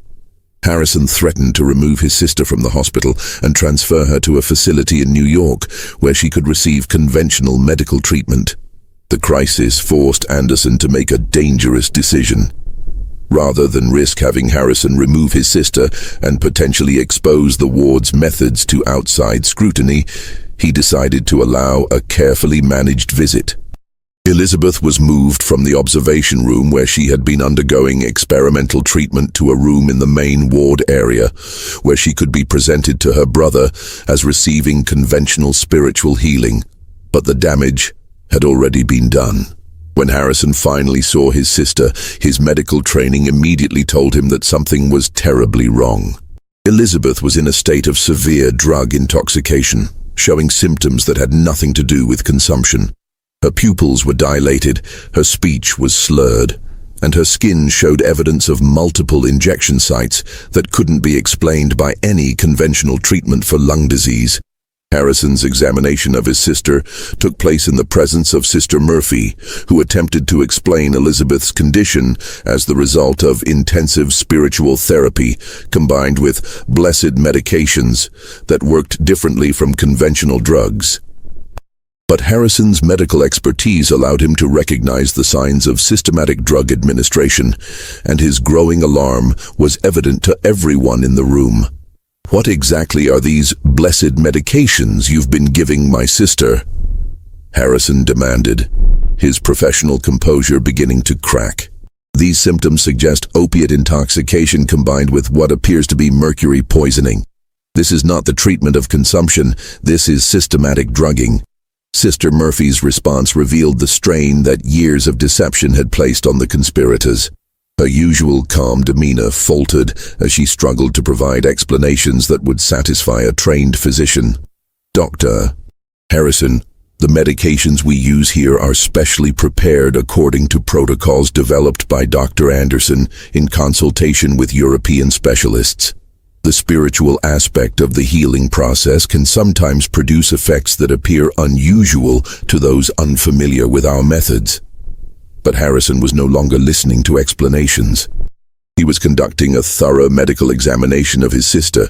Harrison threatened to remove his sister from the hospital and transfer her to a facility in New York, where she could receive conventional medical treatment. The crisis forced Anderson to make a dangerous decision. Rather than risk having Harrison remove his sister and potentially expose the ward's methods to outside scrutiny, he decided to allow a carefully managed visit. Elizabeth was moved from the observation room where she had been undergoing experimental treatment to a room in the main ward area, where she could be presented to her brother as receiving conventional spiritual healing. But the damage had already been done. When Harrison finally saw his sister, his medical training immediately told him that something was terribly wrong. Elizabeth was in a state of severe drug intoxication, showing symptoms that had nothing to do with consumption. Her pupils were dilated, her speech was slurred, and her skin showed evidence of multiple injection sites that couldn't be explained by any conventional treatment for lung disease. Harrison's examination of his sister took place in the presence of Sister Murphy, who attempted to explain Elizabeth's condition as the result of intensive spiritual therapy combined with blessed medications that worked differently from conventional drugs. But Harrison's medical expertise allowed him to recognize the signs of systematic drug administration, and his growing alarm was evident to everyone in the room. "What exactly are these blessed medications you've been giving my sister?" Harrison demanded, his professional composure beginning to crack. "These symptoms suggest opiate intoxication combined with what appears to be mercury poisoning. This is not the treatment of consumption, this is systematic drugging." Sister Murphy's response revealed the strain that years of deception had placed on the conspirators. Her usual calm demeanor faltered as she struggled to provide explanations that would satisfy a trained physician. "Dr. Harrison, the medications we use here are specially prepared according to protocols developed by Dr. Anderson in consultation with European specialists. The spiritual aspect of the healing process can sometimes produce effects that appear unusual to those unfamiliar with our methods." But Harrison was no longer listening to explanations. He was conducting a thorough medical examination of his sister,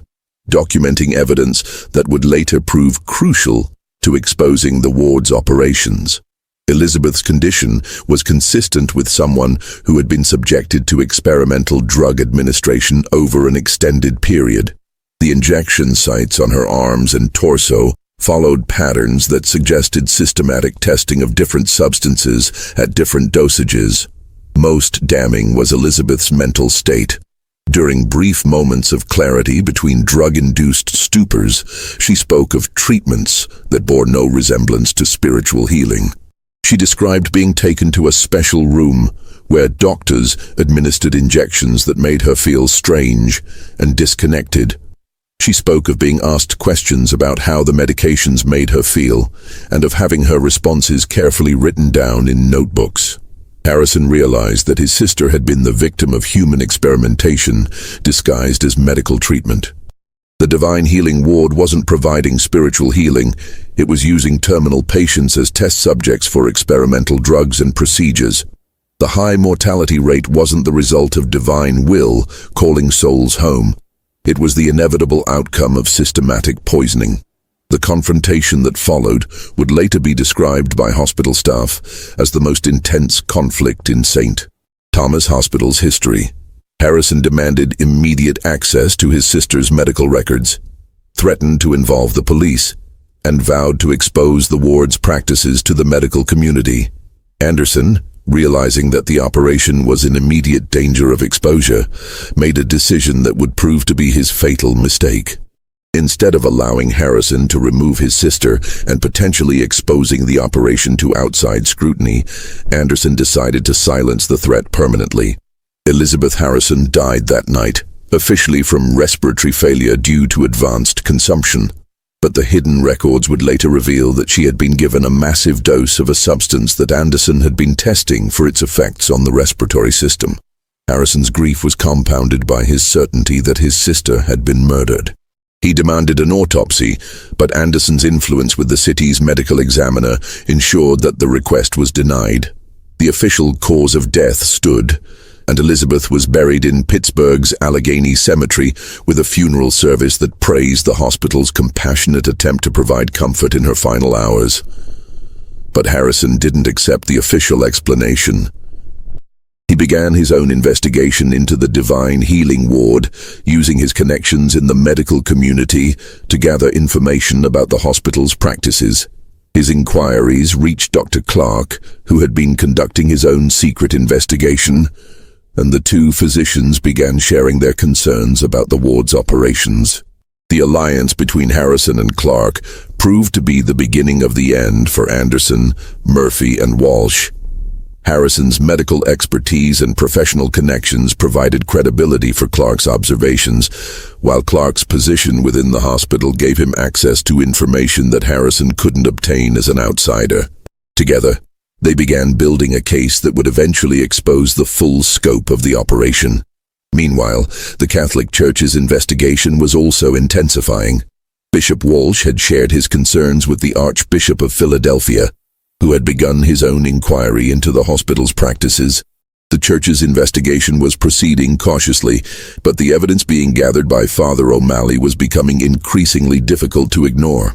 documenting evidence that would later prove crucial to exposing the ward's operations. Elizabeth's condition was consistent with someone who had been subjected to experimental drug administration over an extended period. The injection sites on her arms and torso followed patterns that suggested systematic testing of different substances at different dosages. Most damning was Elizabeth's mental state. During brief moments of clarity between drug-induced stupors, she spoke of treatments that bore no resemblance to spiritual healing. She described being taken to a special room where doctors administered injections that made her feel strange and disconnected. She spoke of being asked questions about how the medications made her feel, and of having her responses carefully written down in notebooks. Harrison realized that his sister had been the victim of human experimentation disguised as medical treatment. The Divine Healing Ward wasn't providing spiritual healing, it was using terminal patients as test subjects for experimental drugs and procedures. The high mortality rate wasn't the result of divine will calling souls home. It was the inevitable outcome of systematic poisoning. The confrontation that followed would later be described by hospital staff as the most intense conflict in St. Thomas Hospital's history. Harrison demanded immediate access to his sister's medical records, threatened to involve the police, and vowed to expose the ward's practices to the medical community. Anderson, realizing that the operation was in immediate danger of exposure, made a decision that would prove to be his fatal mistake. Instead of allowing Harrison to remove his sister and potentially exposing the operation to outside scrutiny, Anderson decided to silence the threat permanently. Elizabeth Harrison died that night, officially from respiratory failure due to advanced consumption. But the hidden records would later reveal that she had been given a massive dose of a substance that Anderson had been testing for its effects on the respiratory system. Harrison's grief was compounded by his certainty that his sister had been murdered. He demanded an autopsy, but Anderson's influence with the city's medical examiner ensured that the request was denied. The official cause of death stood, and Elizabeth was buried in Pittsburgh's Allegheny Cemetery with a funeral service that praised the hospital's compassionate attempt to provide comfort in her final hours. But Harrison didn't accept the official explanation. He began his own investigation into the Divine Healing Ward, using his connections in the medical community to gather information about the hospital's practices. His inquiries reached Dr. Clark, who had been conducting his own secret investigation, and the two physicians began sharing their concerns about the ward's operations. The alliance between Harrison and Clark proved to be the beginning of the end for Anderson, Murphy, and Walsh. Harrison's medical expertise and professional connections provided credibility for Clark's observations, while Clark's position within the hospital gave him access to information that Harrison couldn't obtain as an outsider. Together, They began building a case that would eventually expose the full scope of the operation. Meanwhile, the Catholic Church's investigation was also intensifying. Bishop Walsh had shared his concerns with the Archbishop of Philadelphia, who had begun his own inquiry into the hospital's practices. The Church's investigation was proceeding cautiously, but the evidence being gathered by Father O'Malley was becoming increasingly difficult to ignore.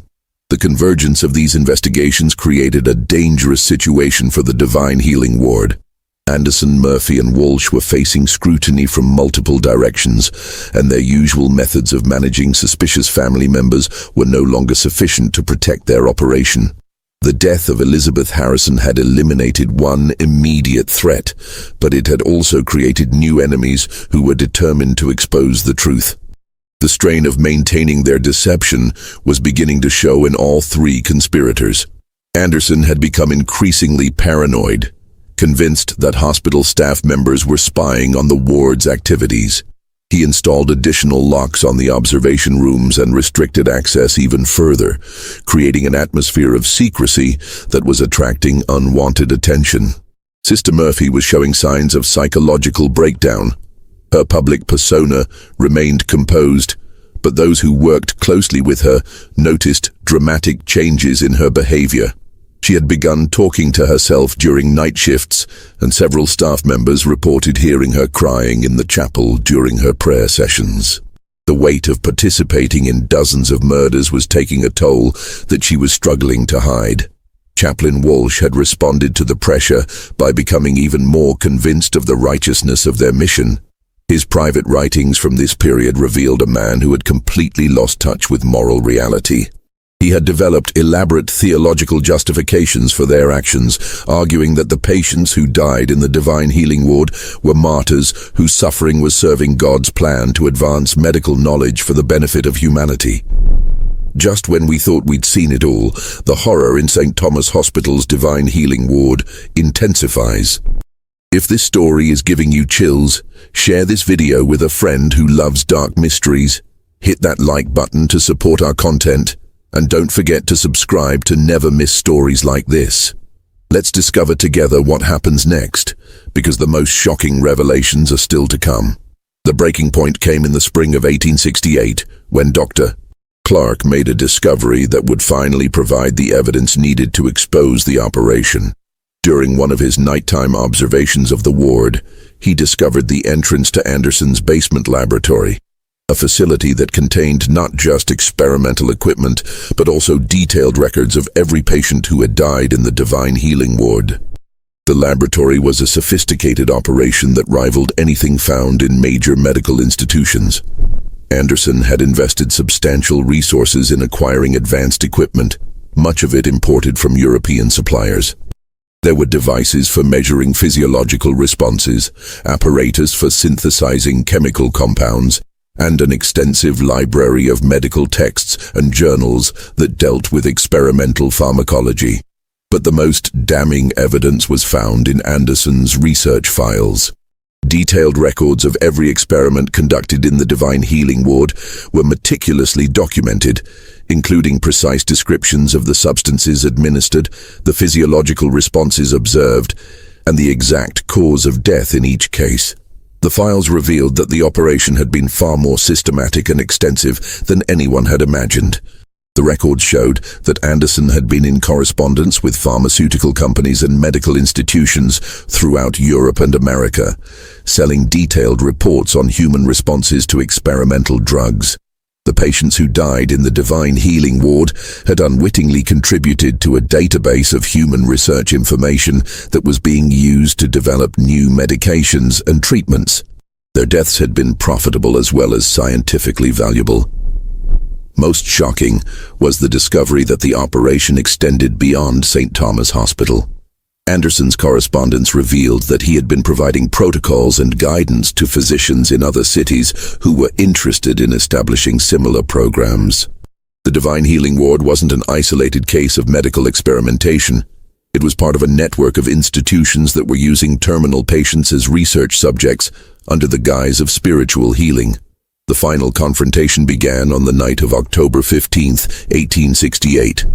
The convergence of these investigations created a dangerous situation for the Divine Healing Ward. Anderson, Murphy, and Walsh were facing scrutiny from multiple directions, and their usual methods of managing suspicious family members were no longer sufficient to protect their operation. The death of Elizabeth Harrison had eliminated one immediate threat, but it had also created new enemies who were determined to expose the truth. The strain of maintaining their deception was beginning to show in all three conspirators. Anderson had become increasingly paranoid, convinced that hospital staff members were spying on the ward's activities. He installed additional locks on the observation rooms and restricted access even further, creating an atmosphere of secrecy that was attracting unwanted attention. Sister Murphy was showing signs of psychological breakdown. Her public persona remained composed, but those who worked closely with her noticed dramatic changes in her behavior. She had begun talking to herself during night shifts, and several staff members reported hearing her crying in the chapel during her prayer sessions. The weight of participating in dozens of murders was taking a toll that she was struggling to hide. Chaplain Walsh had responded to the pressure by becoming even more convinced of the righteousness of their mission. His private writings from this period revealed a man who had completely lost touch with moral reality. He had developed elaborate theological justifications for their actions, arguing that the patients who died in the Divine Healing Ward were martyrs whose suffering was serving God's plan to advance medical knowledge for the benefit of humanity. Just when we thought we'd seen it all, the horror in St. Thomas Hospital's Divine Healing Ward intensifies. If this story is giving you chills, share this video with a friend who loves dark mysteries. Hit that like button to support our content. And don't forget to subscribe to never miss stories like this. Let's discover together what happens next, because the most shocking revelations are still to come. The breaking point came in the spring of 1868, when Dr. Clark made a discovery that would finally provide the evidence needed to expose the operation. During one of his nighttime observations of the ward, he discovered the entrance to Anderson's basement laboratory, a facility that contained not just experimental equipment, but also detailed records of every patient who had died in the Divine Healing Ward. The laboratory was a sophisticated operation that rivaled anything found in major medical institutions. Anderson had invested substantial resources in acquiring advanced equipment, much of it imported from European suppliers. There were devices for measuring physiological responses, apparatus for synthesizing chemical compounds, and an extensive library of medical texts and journals that dealt with experimental pharmacology. But the most damning evidence was found in Anderson's research files. Detailed records of every experiment conducted in the Divine Healing Ward were meticulously documented, including precise descriptions of the substances administered, the physiological responses observed, and the exact cause of death in each case. The files revealed that the operation had been far more systematic and extensive than anyone had imagined. The records showed that Anderson had been in correspondence with pharmaceutical companies and medical institutions throughout Europe and America, selling detailed reports on human responses to experimental drugs. The patients who died in the Divine Healing Ward had unwittingly contributed to a database of human research information that was being used to develop new medications and treatments. Their deaths had been profitable as well as scientifically valuable. Most shocking was the discovery that the operation extended beyond St. Thomas Hospital. Anderson's correspondence revealed that he had been providing protocols and guidance to physicians in other cities who were interested in establishing similar programs. The Divine Healing Ward wasn't an isolated case of medical experimentation. It was part of a network of institutions that were using terminal patients as research subjects under the guise of spiritual healing. The final confrontation began on the night of October 15, 1868.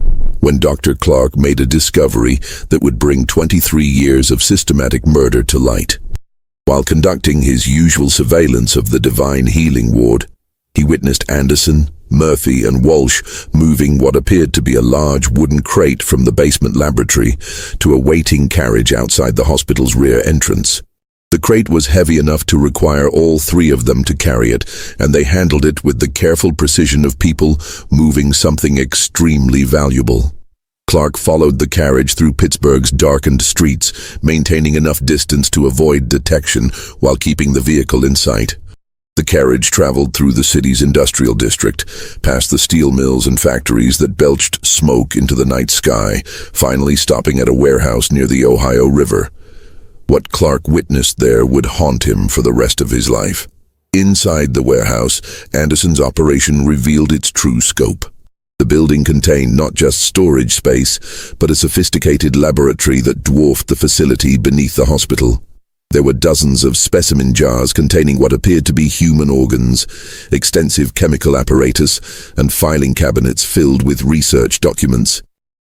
when Dr. Clark made a discovery that would bring 23 years of systematic murder to light. While conducting his usual surveillance of the Divine Healing Ward, he witnessed Anderson, Murphy, and Walsh moving what appeared to be a large wooden crate from the basement laboratory to a waiting carriage outside the hospital's rear entrance. The crate was heavy enough to require all three of them to carry it, and they handled it with the careful precision of people moving something extremely valuable. Clark followed the carriage through Pittsburgh's darkened streets, maintaining enough distance to avoid detection while keeping the vehicle in sight. The carriage traveled through the city's industrial district, past the steel mills and factories that belched smoke into the night sky, finally stopping at a warehouse near the Ohio River. What Clark witnessed there would haunt him for the rest of his life. Inside the warehouse, Anderson's operation revealed its true scope. The building contained not just storage space, but a sophisticated laboratory that dwarfed the facility beneath the hospital. There were dozens of specimen jars containing what appeared to be human organs, extensive chemical apparatus, and filing cabinets filled with research documents.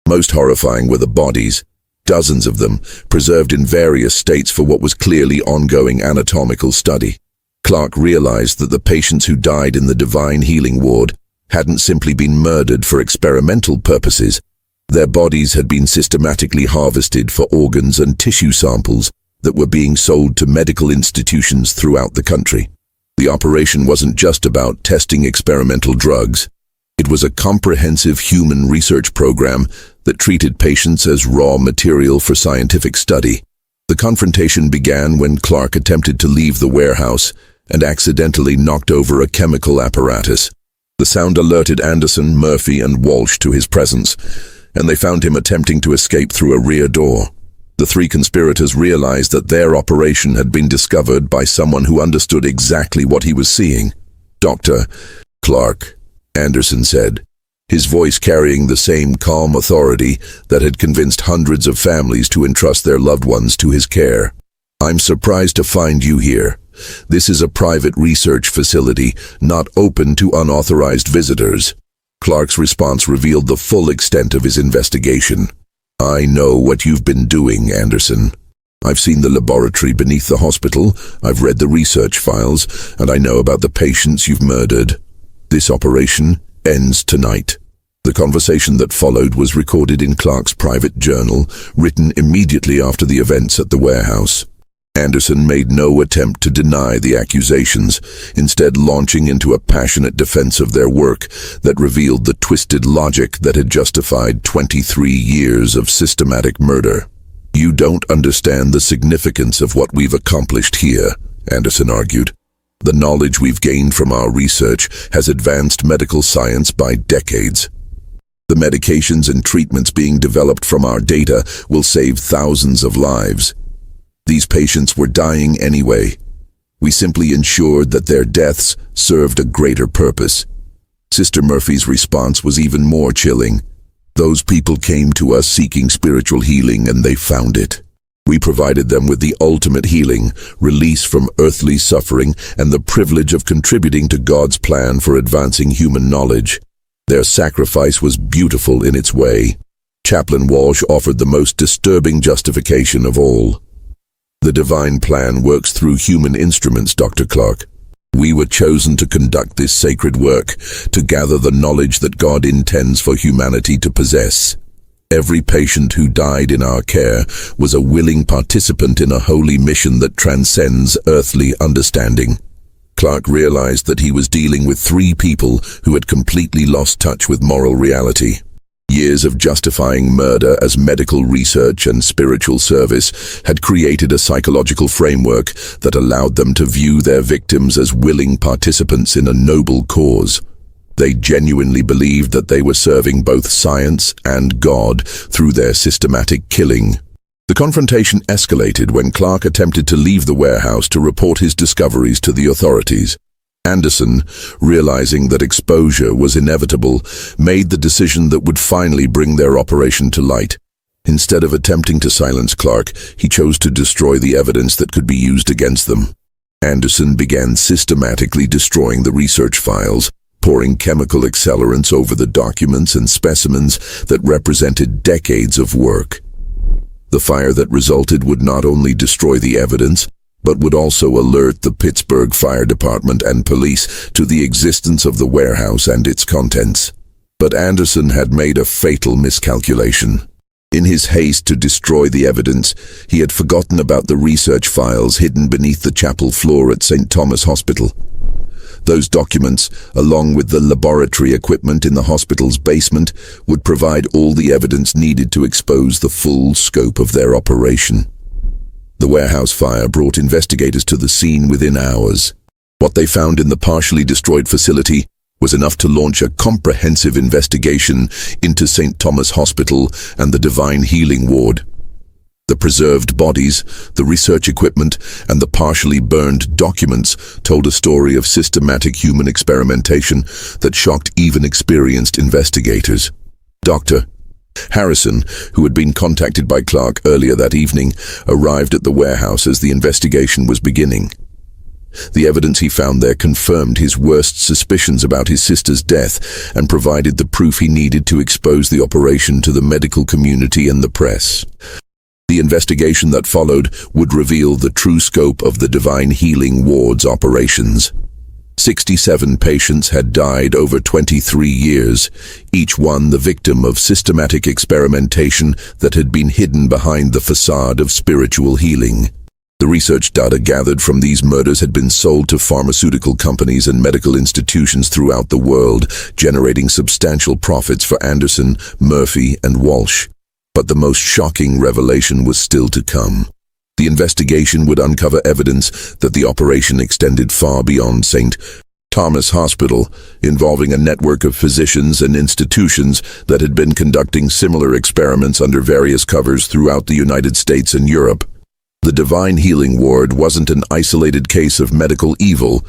Most horrifying were the bodies, dozens of them, preserved in various states for what was clearly ongoing anatomical study. Clark realized that the patients who died in the Divine Healing Ward hadn't simply been murdered for experimental purposes. Their bodies had been systematically harvested for organs and tissue samples that were being sold to medical institutions throughout the country. The operation wasn't just about testing experimental drugs. It was a comprehensive human research program that treated patients as raw material for scientific study. The confrontation began when Clark attempted to leave the warehouse and accidentally knocked over a chemical apparatus. The sound alerted Anderson, Murphy, and Walsh to his presence, and they found him attempting to escape through a rear door. The three conspirators realized that their operation had been discovered by someone who understood exactly what he was seeing. "Dr. Clark," Anderson said, his voice carrying the same calm authority that had convinced hundreds of families to entrust their loved ones to his care. "I'm surprised to find you here. This is a private research facility, not open to unauthorized visitors." Clark's response revealed the full extent of his investigation. "I know what you've been doing, Anderson. I've seen the laboratory beneath the hospital, I've read the research files, and I know about the patients you've murdered. This operation ends tonight." The conversation that followed was recorded in Clark's private journal, written immediately after the events at the warehouse. Anderson made no attempt to deny the accusations, instead launching into a passionate defense of their work that revealed the twisted logic that had justified 23 years of systematic murder. "You don't understand the significance of what we've accomplished here," Anderson argued. "The knowledge we've gained from our research has advanced medical science by decades. The medications and treatments being developed from our data will save thousands of lives. These patients were dying anyway. We simply ensured that their deaths served a greater purpose." Sister Murphy's response was even more chilling. "Those people came to us seeking spiritual healing, and they found it. We provided them with the ultimate healing, release from earthly suffering, and the privilege of contributing to God's plan for advancing human knowledge. Their sacrifice was beautiful in its way." Chaplain Walsh offered the most disturbing justification of all. "The divine plan works through human instruments, Dr. Clark. We were chosen to conduct this sacred work, to gather the knowledge that God intends for humanity to possess. Every patient who died in our care was a willing participant in a holy mission that transcends earthly understanding." Clark realized that he was dealing with three people who had completely lost touch with moral reality. Years of justifying murder as medical research and spiritual service had created a psychological framework that allowed them to view their victims as willing participants in a noble cause. They genuinely believed that they were serving both science and God through their systematic killing. The confrontation escalated when Clark attempted to leave the warehouse to report his discoveries to the authorities. Anderson, realizing that exposure was inevitable, made the decision that would finally bring their operation to light. Instead of attempting to silence Clark, he chose to destroy the evidence that could be used against them. Anderson began systematically destroying the research files, pouring chemical accelerants over the documents and specimens that represented decades of work. The fire that resulted would not only destroy the evidence, but would also alert the Pittsburgh Fire Department and police to the existence of the warehouse and its contents. But Anderson had made a fatal miscalculation. In his haste to destroy the evidence, he had forgotten about the research files hidden beneath the chapel floor at St. Thomas Hospital. Those documents, along with the laboratory equipment in the hospital's basement, would provide all the evidence needed to expose the full scope of their operation. The warehouse fire brought investigators to the scene within hours. What they found in the partially destroyed facility was enough to launch a comprehensive investigation into St. Thomas Hospital and the Divine Healing Ward. The preserved bodies, the research equipment, and the partially burned documents told a story of systematic human experimentation that shocked even experienced investigators. Dr. Harrison, who had been contacted by Clark earlier that evening, arrived at the warehouse as the investigation was beginning. The evidence he found there confirmed his worst suspicions about his sister's death and provided the proof he needed to expose the operation to the medical community and the press. The investigation that followed would reveal the true scope of the Divine Healing Ward's operations. 67 patients had died over 23 years, each one the victim of systematic experimentation that had been hidden behind the facade of spiritual healing. The research data gathered from these murders had been sold to pharmaceutical companies and medical institutions throughout the world, generating substantial profits for Anderson, Murphy, and Walsh. But the most shocking revelation was still to come. The investigation would uncover evidence that the operation extended far beyond St. Thomas Hospital, involving a network of physicians and institutions that had been conducting similar experiments under various covers throughout the United States and Europe. The Divine Healing Ward wasn't an isolated case of medical evil.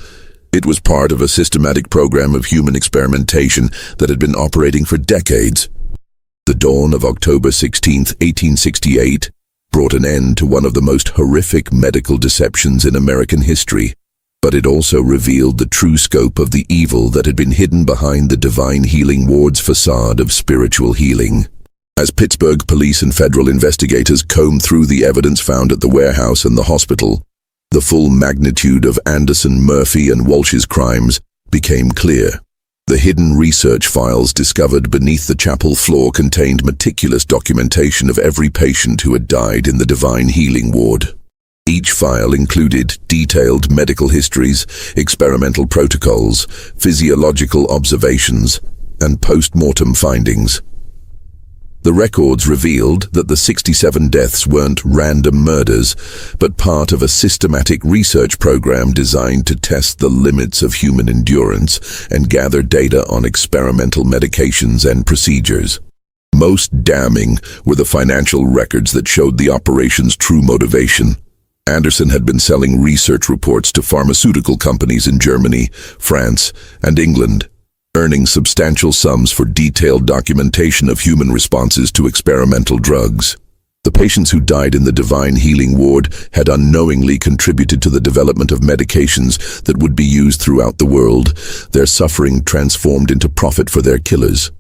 It was part of a systematic program of human experimentation that had been operating for decades. The dawn of October 16, 1868, brought an end to one of the most horrific medical deceptions in American history, but it also revealed the true scope of the evil that had been hidden behind the Divine Healing Ward's facade of spiritual healing. As Pittsburgh police and federal investigators combed through the evidence found at the warehouse and the hospital, the full magnitude of Anderson, Murphy, and Walsh's crimes became clear. The hidden research files discovered beneath the chapel floor contained meticulous documentation of every patient who had died in the Divine Healing Ward. Each file included detailed medical histories, experimental protocols, physiological observations, and post-mortem findings. The records revealed that the 67 deaths weren't random murders, but part of a systematic research program designed to test the limits of human endurance and gather data on experimental medications and procedures. Most damning were the financial records that showed the operation's true motivation. Anderson had been selling research reports to pharmaceutical companies in Germany, France, and England, earning substantial sums for detailed documentation of human responses to experimental drugs. The patients who died in the Divine Healing Ward had unknowingly contributed to the development of medications that would be used throughout the world, their suffering transformed into profit for their killers.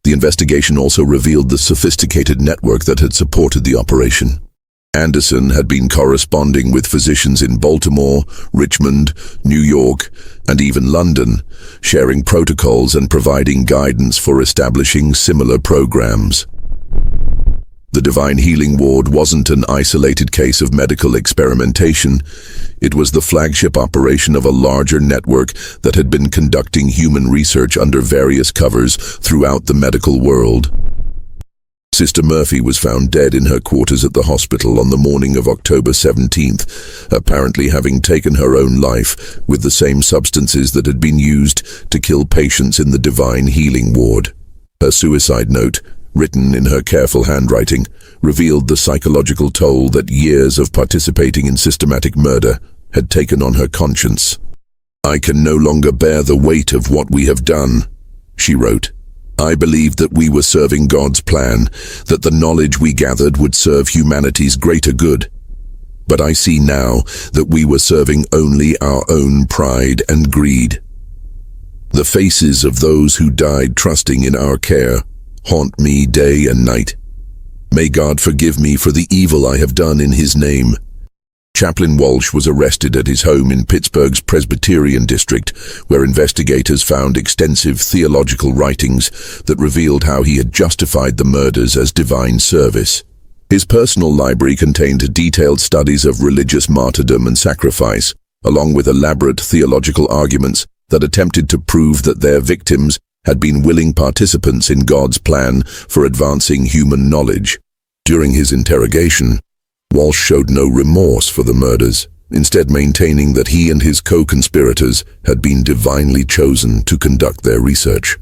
The investigation also revealed the sophisticated network that had supported the operation. Anderson had been corresponding with physicians in Baltimore, Richmond, New York, and even London, sharing protocols and providing guidance for establishing similar programs. The Divine Healing Ward wasn't an isolated case of medical experimentation. It was the flagship operation of a larger network that had been conducting human research under various covers throughout the medical world. Sister Murphy was found dead in her quarters at the hospital on the morning of October 17th, apparently having taken her own life with the same substances that had been used to kill patients in the Divine Healing Ward. Her suicide note, written in her careful handwriting, revealed the psychological toll that years of participating in systematic murder had taken on her conscience. "I can no longer bear the weight of what we have done," she wrote. "I believed that we were serving God's plan, that the knowledge we gathered would serve humanity's greater good. But I see now that we were serving only our own pride and greed." The faces of those who died trusting in our care haunt me day and night. May God forgive me for the evil I have done in His name. Chaplain Walsh was arrested at his home in Pittsburgh's Presbyterian district, where investigators found extensive theological writings that revealed how he had justified the murders as divine service. His personal library contained detailed studies of religious martyrdom and sacrifice, along with elaborate theological arguments that attempted to prove that their victims had been willing participants in God's plan for advancing human knowledge. During his interrogation, Walsh showed no remorse for the murders, instead maintaining that he and his co-conspirators had been divinely chosen to conduct their research.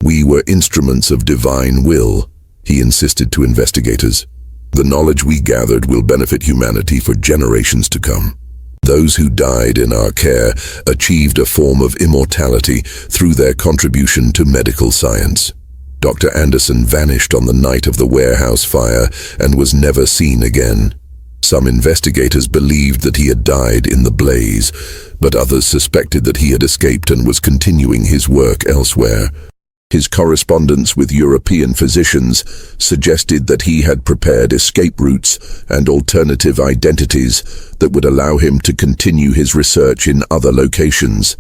"We were instruments of divine will," he insisted to investigators. "The knowledge we gathered will benefit humanity for generations to come." Those who died in our care achieved a form of immortality through their contribution to medical science. Dr. Anderson vanished on the night of the warehouse fire and was never seen again. Some investigators believed that he had died in the blaze, but others suspected that he had escaped and was continuing his work elsewhere. His correspondence with European physicians suggested that he had prepared escape routes and alternative identities that would allow him to continue his research in other locations.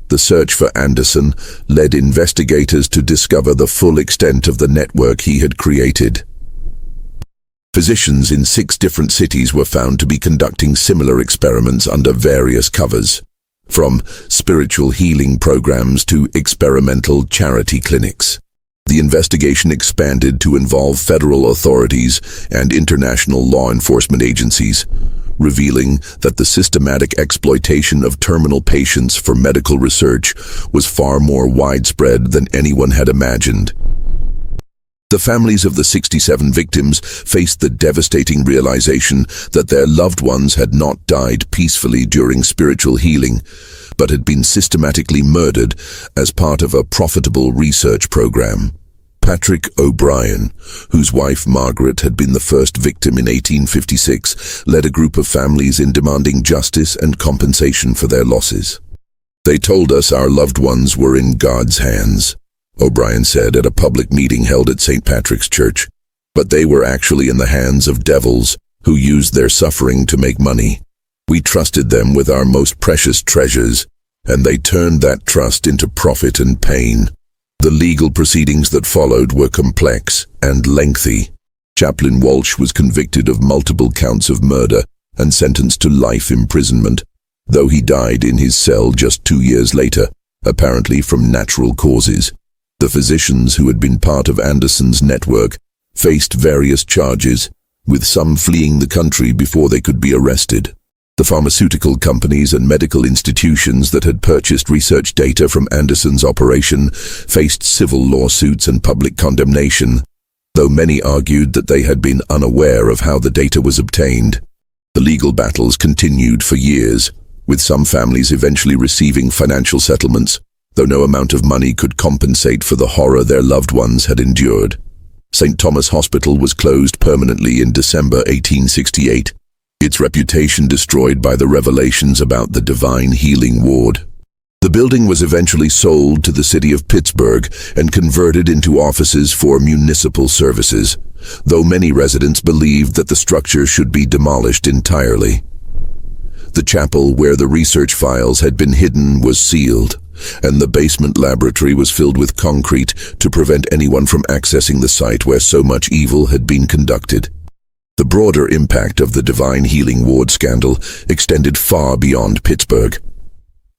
The search for Anderson led investigators to discover the full extent of the network he had created. Physicians in 6 different cities were found to be conducting similar experiments under various covers, from spiritual healing programs to experimental charity clinics. The investigation expanded to involve federal authorities and international law enforcement agencies, revealing that the systematic exploitation of terminal patients for medical research was far more widespread than anyone had imagined. The families of the 67 victims faced the devastating realization that their loved ones had not died peacefully during spiritual healing, but had been systematically murdered as part of a profitable research program. Patrick O'Brien, whose wife Margaret had been the first victim in 1856, led a group of families in demanding justice and compensation for their losses. "They told us our loved ones were in God's hands," O'Brien said at a public meeting held at St. Patrick's Church, "but they were actually in the hands of devils who used their suffering to make money. We trusted them with our most precious treasures, and they turned that trust into profit and pain." The legal proceedings that followed were complex and lengthy. Chaplain Walsh was convicted of multiple counts of murder and sentenced to life imprisonment, though he died in his cell just 2 years later, apparently from natural causes. The physicians who had been part of Anderson's network faced various charges, with some fleeing the country before they could be arrested. The pharmaceutical companies and medical institutions that had purchased research data from Anderson's operation faced civil lawsuits and public condemnation, though many argued that they had been unaware of how the data was obtained. The legal battles continued for years, with some families eventually receiving financial settlements, though no amount of money could compensate for the horror their loved ones had endured. St. Thomas Hospital was closed permanently in December 1868, its reputation destroyed by the revelations about the divine healing ward. The building was eventually sold to the city of Pittsburgh and converted into offices for municipal services, though many residents believed that the structure should be demolished entirely. The chapel where the research files had been hidden was sealed, and the basement laboratory was filled with concrete to prevent anyone from accessing the site where so much evil had been conducted. The broader impact of the Divine Healing Ward scandal extended far beyond Pittsburgh.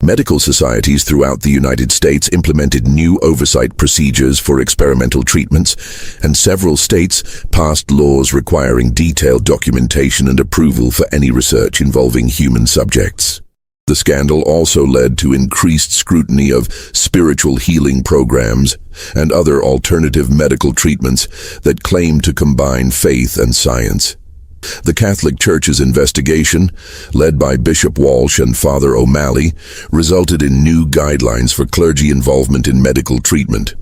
Medical societies throughout the United States implemented new oversight procedures for experimental treatments, and several states passed laws requiring detailed documentation and approval for any research involving human subjects. The scandal also led to increased scrutiny of spiritual healing programs and other alternative medical treatments that claim to combine faith and science. The Catholic Church's investigation, led by Bishop Walsh and Father O'Malley, resulted in new guidelines for clergy involvement in medical treatment.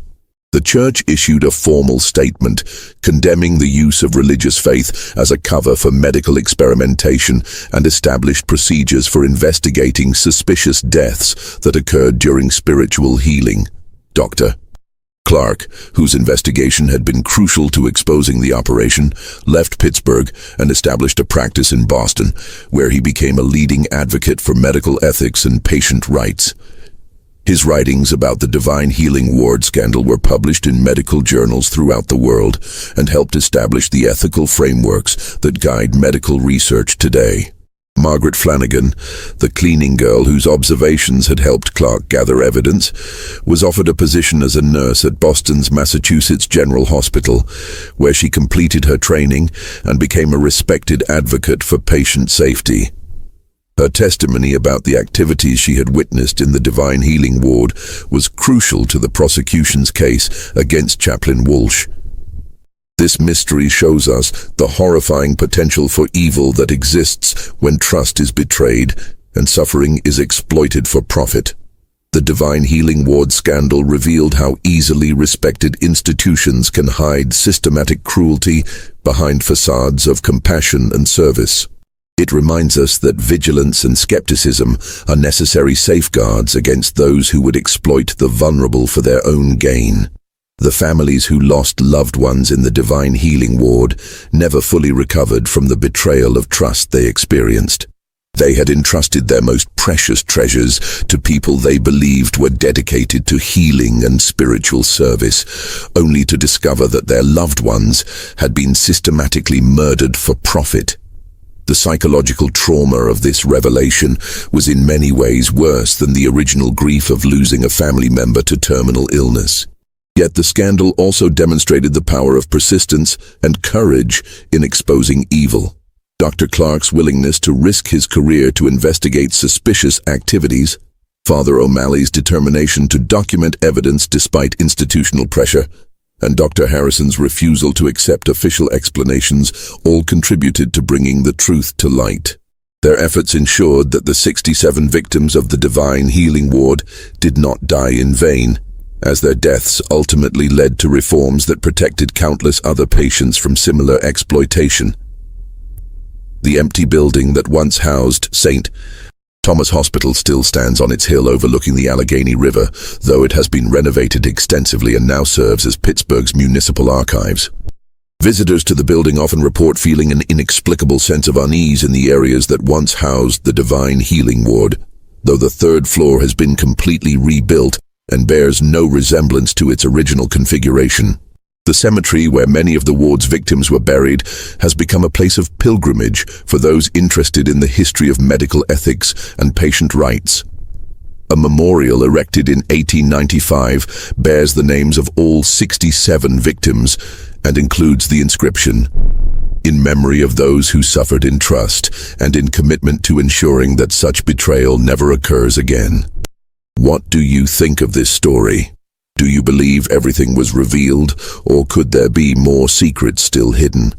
The church issued a formal statement condemning the use of religious faith as a cover for medical experimentation and established procedures for investigating suspicious deaths that occurred during spiritual healing. Dr. Clark, whose investigation had been crucial to exposing the operation, left Pittsburgh and established a practice in Boston, where he became a leading advocate for medical ethics and patient rights. His writings about the Divine Healing Ward scandal were published in medical journals throughout the world and helped establish the ethical frameworks that guide medical research today. Margaret Flanagan, the cleaning girl whose observations had helped Clark gather evidence, was offered a position as a nurse at Boston's Massachusetts General Hospital, where she completed her training and became a respected advocate for patient safety. Her testimony about the activities she had witnessed in the Divine Healing Ward was crucial to the prosecution's case against Chaplain Walsh. This mystery shows us the horrifying potential for evil that exists when trust is betrayed and suffering is exploited for profit. The Divine Healing Ward scandal revealed how easily respected institutions can hide systematic cruelty behind facades of compassion and service. It reminds us that vigilance and skepticism are necessary safeguards against those who would exploit the vulnerable for their own gain. The families who lost loved ones in the Divine Healing Ward never fully recovered from the betrayal of trust they experienced. They had entrusted their most precious treasures to people they believed were dedicated to healing and spiritual service, only to discover that their loved ones had been systematically murdered for profit. The psychological trauma of this revelation was in many ways worse than the original grief of losing a family member to terminal illness. Yet the scandal also demonstrated the power of persistence and courage in exposing evil. Dr. Clark's willingness to risk his career to investigate suspicious activities, Father O'Malley's determination to document evidence despite institutional pressure, and Dr. Harrison's refusal to accept official explanations all contributed to bringing the truth to light. Their efforts ensured that the 67 victims of the Divine Healing Ward did not die in vain, as their deaths ultimately led to reforms that protected countless other patients from similar exploitation. The empty building that once housed St. Thomas Hospital still stands on its hill overlooking the Allegheny River, though it has been renovated extensively and now serves as Pittsburgh's municipal archives. Visitors to the building often report feeling an inexplicable sense of unease in the areas that once housed the Divine Healing Ward, though the third floor has been completely rebuilt and bears no resemblance to its original configuration. The cemetery where many of the ward's victims were buried has become a place of pilgrimage for those interested in the history of medical ethics and patient rights. A memorial erected in 1895 bears the names of all 67 victims and includes the inscription, "In memory of those who suffered in trust and in commitment to ensuring that such betrayal never occurs again." What do you think of this story? Do you believe everything was revealed, or could there be more secrets still hidden?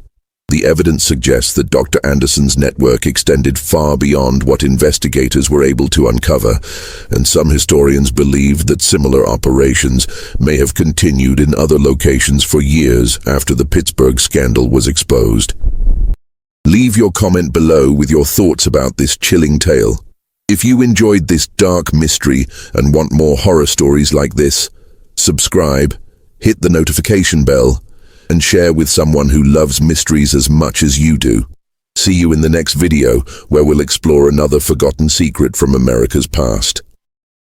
The evidence suggests that Dr. Anderson's network extended far beyond what investigators were able to uncover, and some historians believe that similar operations may have continued in other locations for years after the Pittsburgh scandal was exposed. Leave your comment below with your thoughts about this chilling tale. If you enjoyed this dark mystery and want more horror stories like this, subscribe, hit the notification bell, and share with someone who loves mysteries as much as you do. See you in the next video, where we'll explore another forgotten secret from America's past.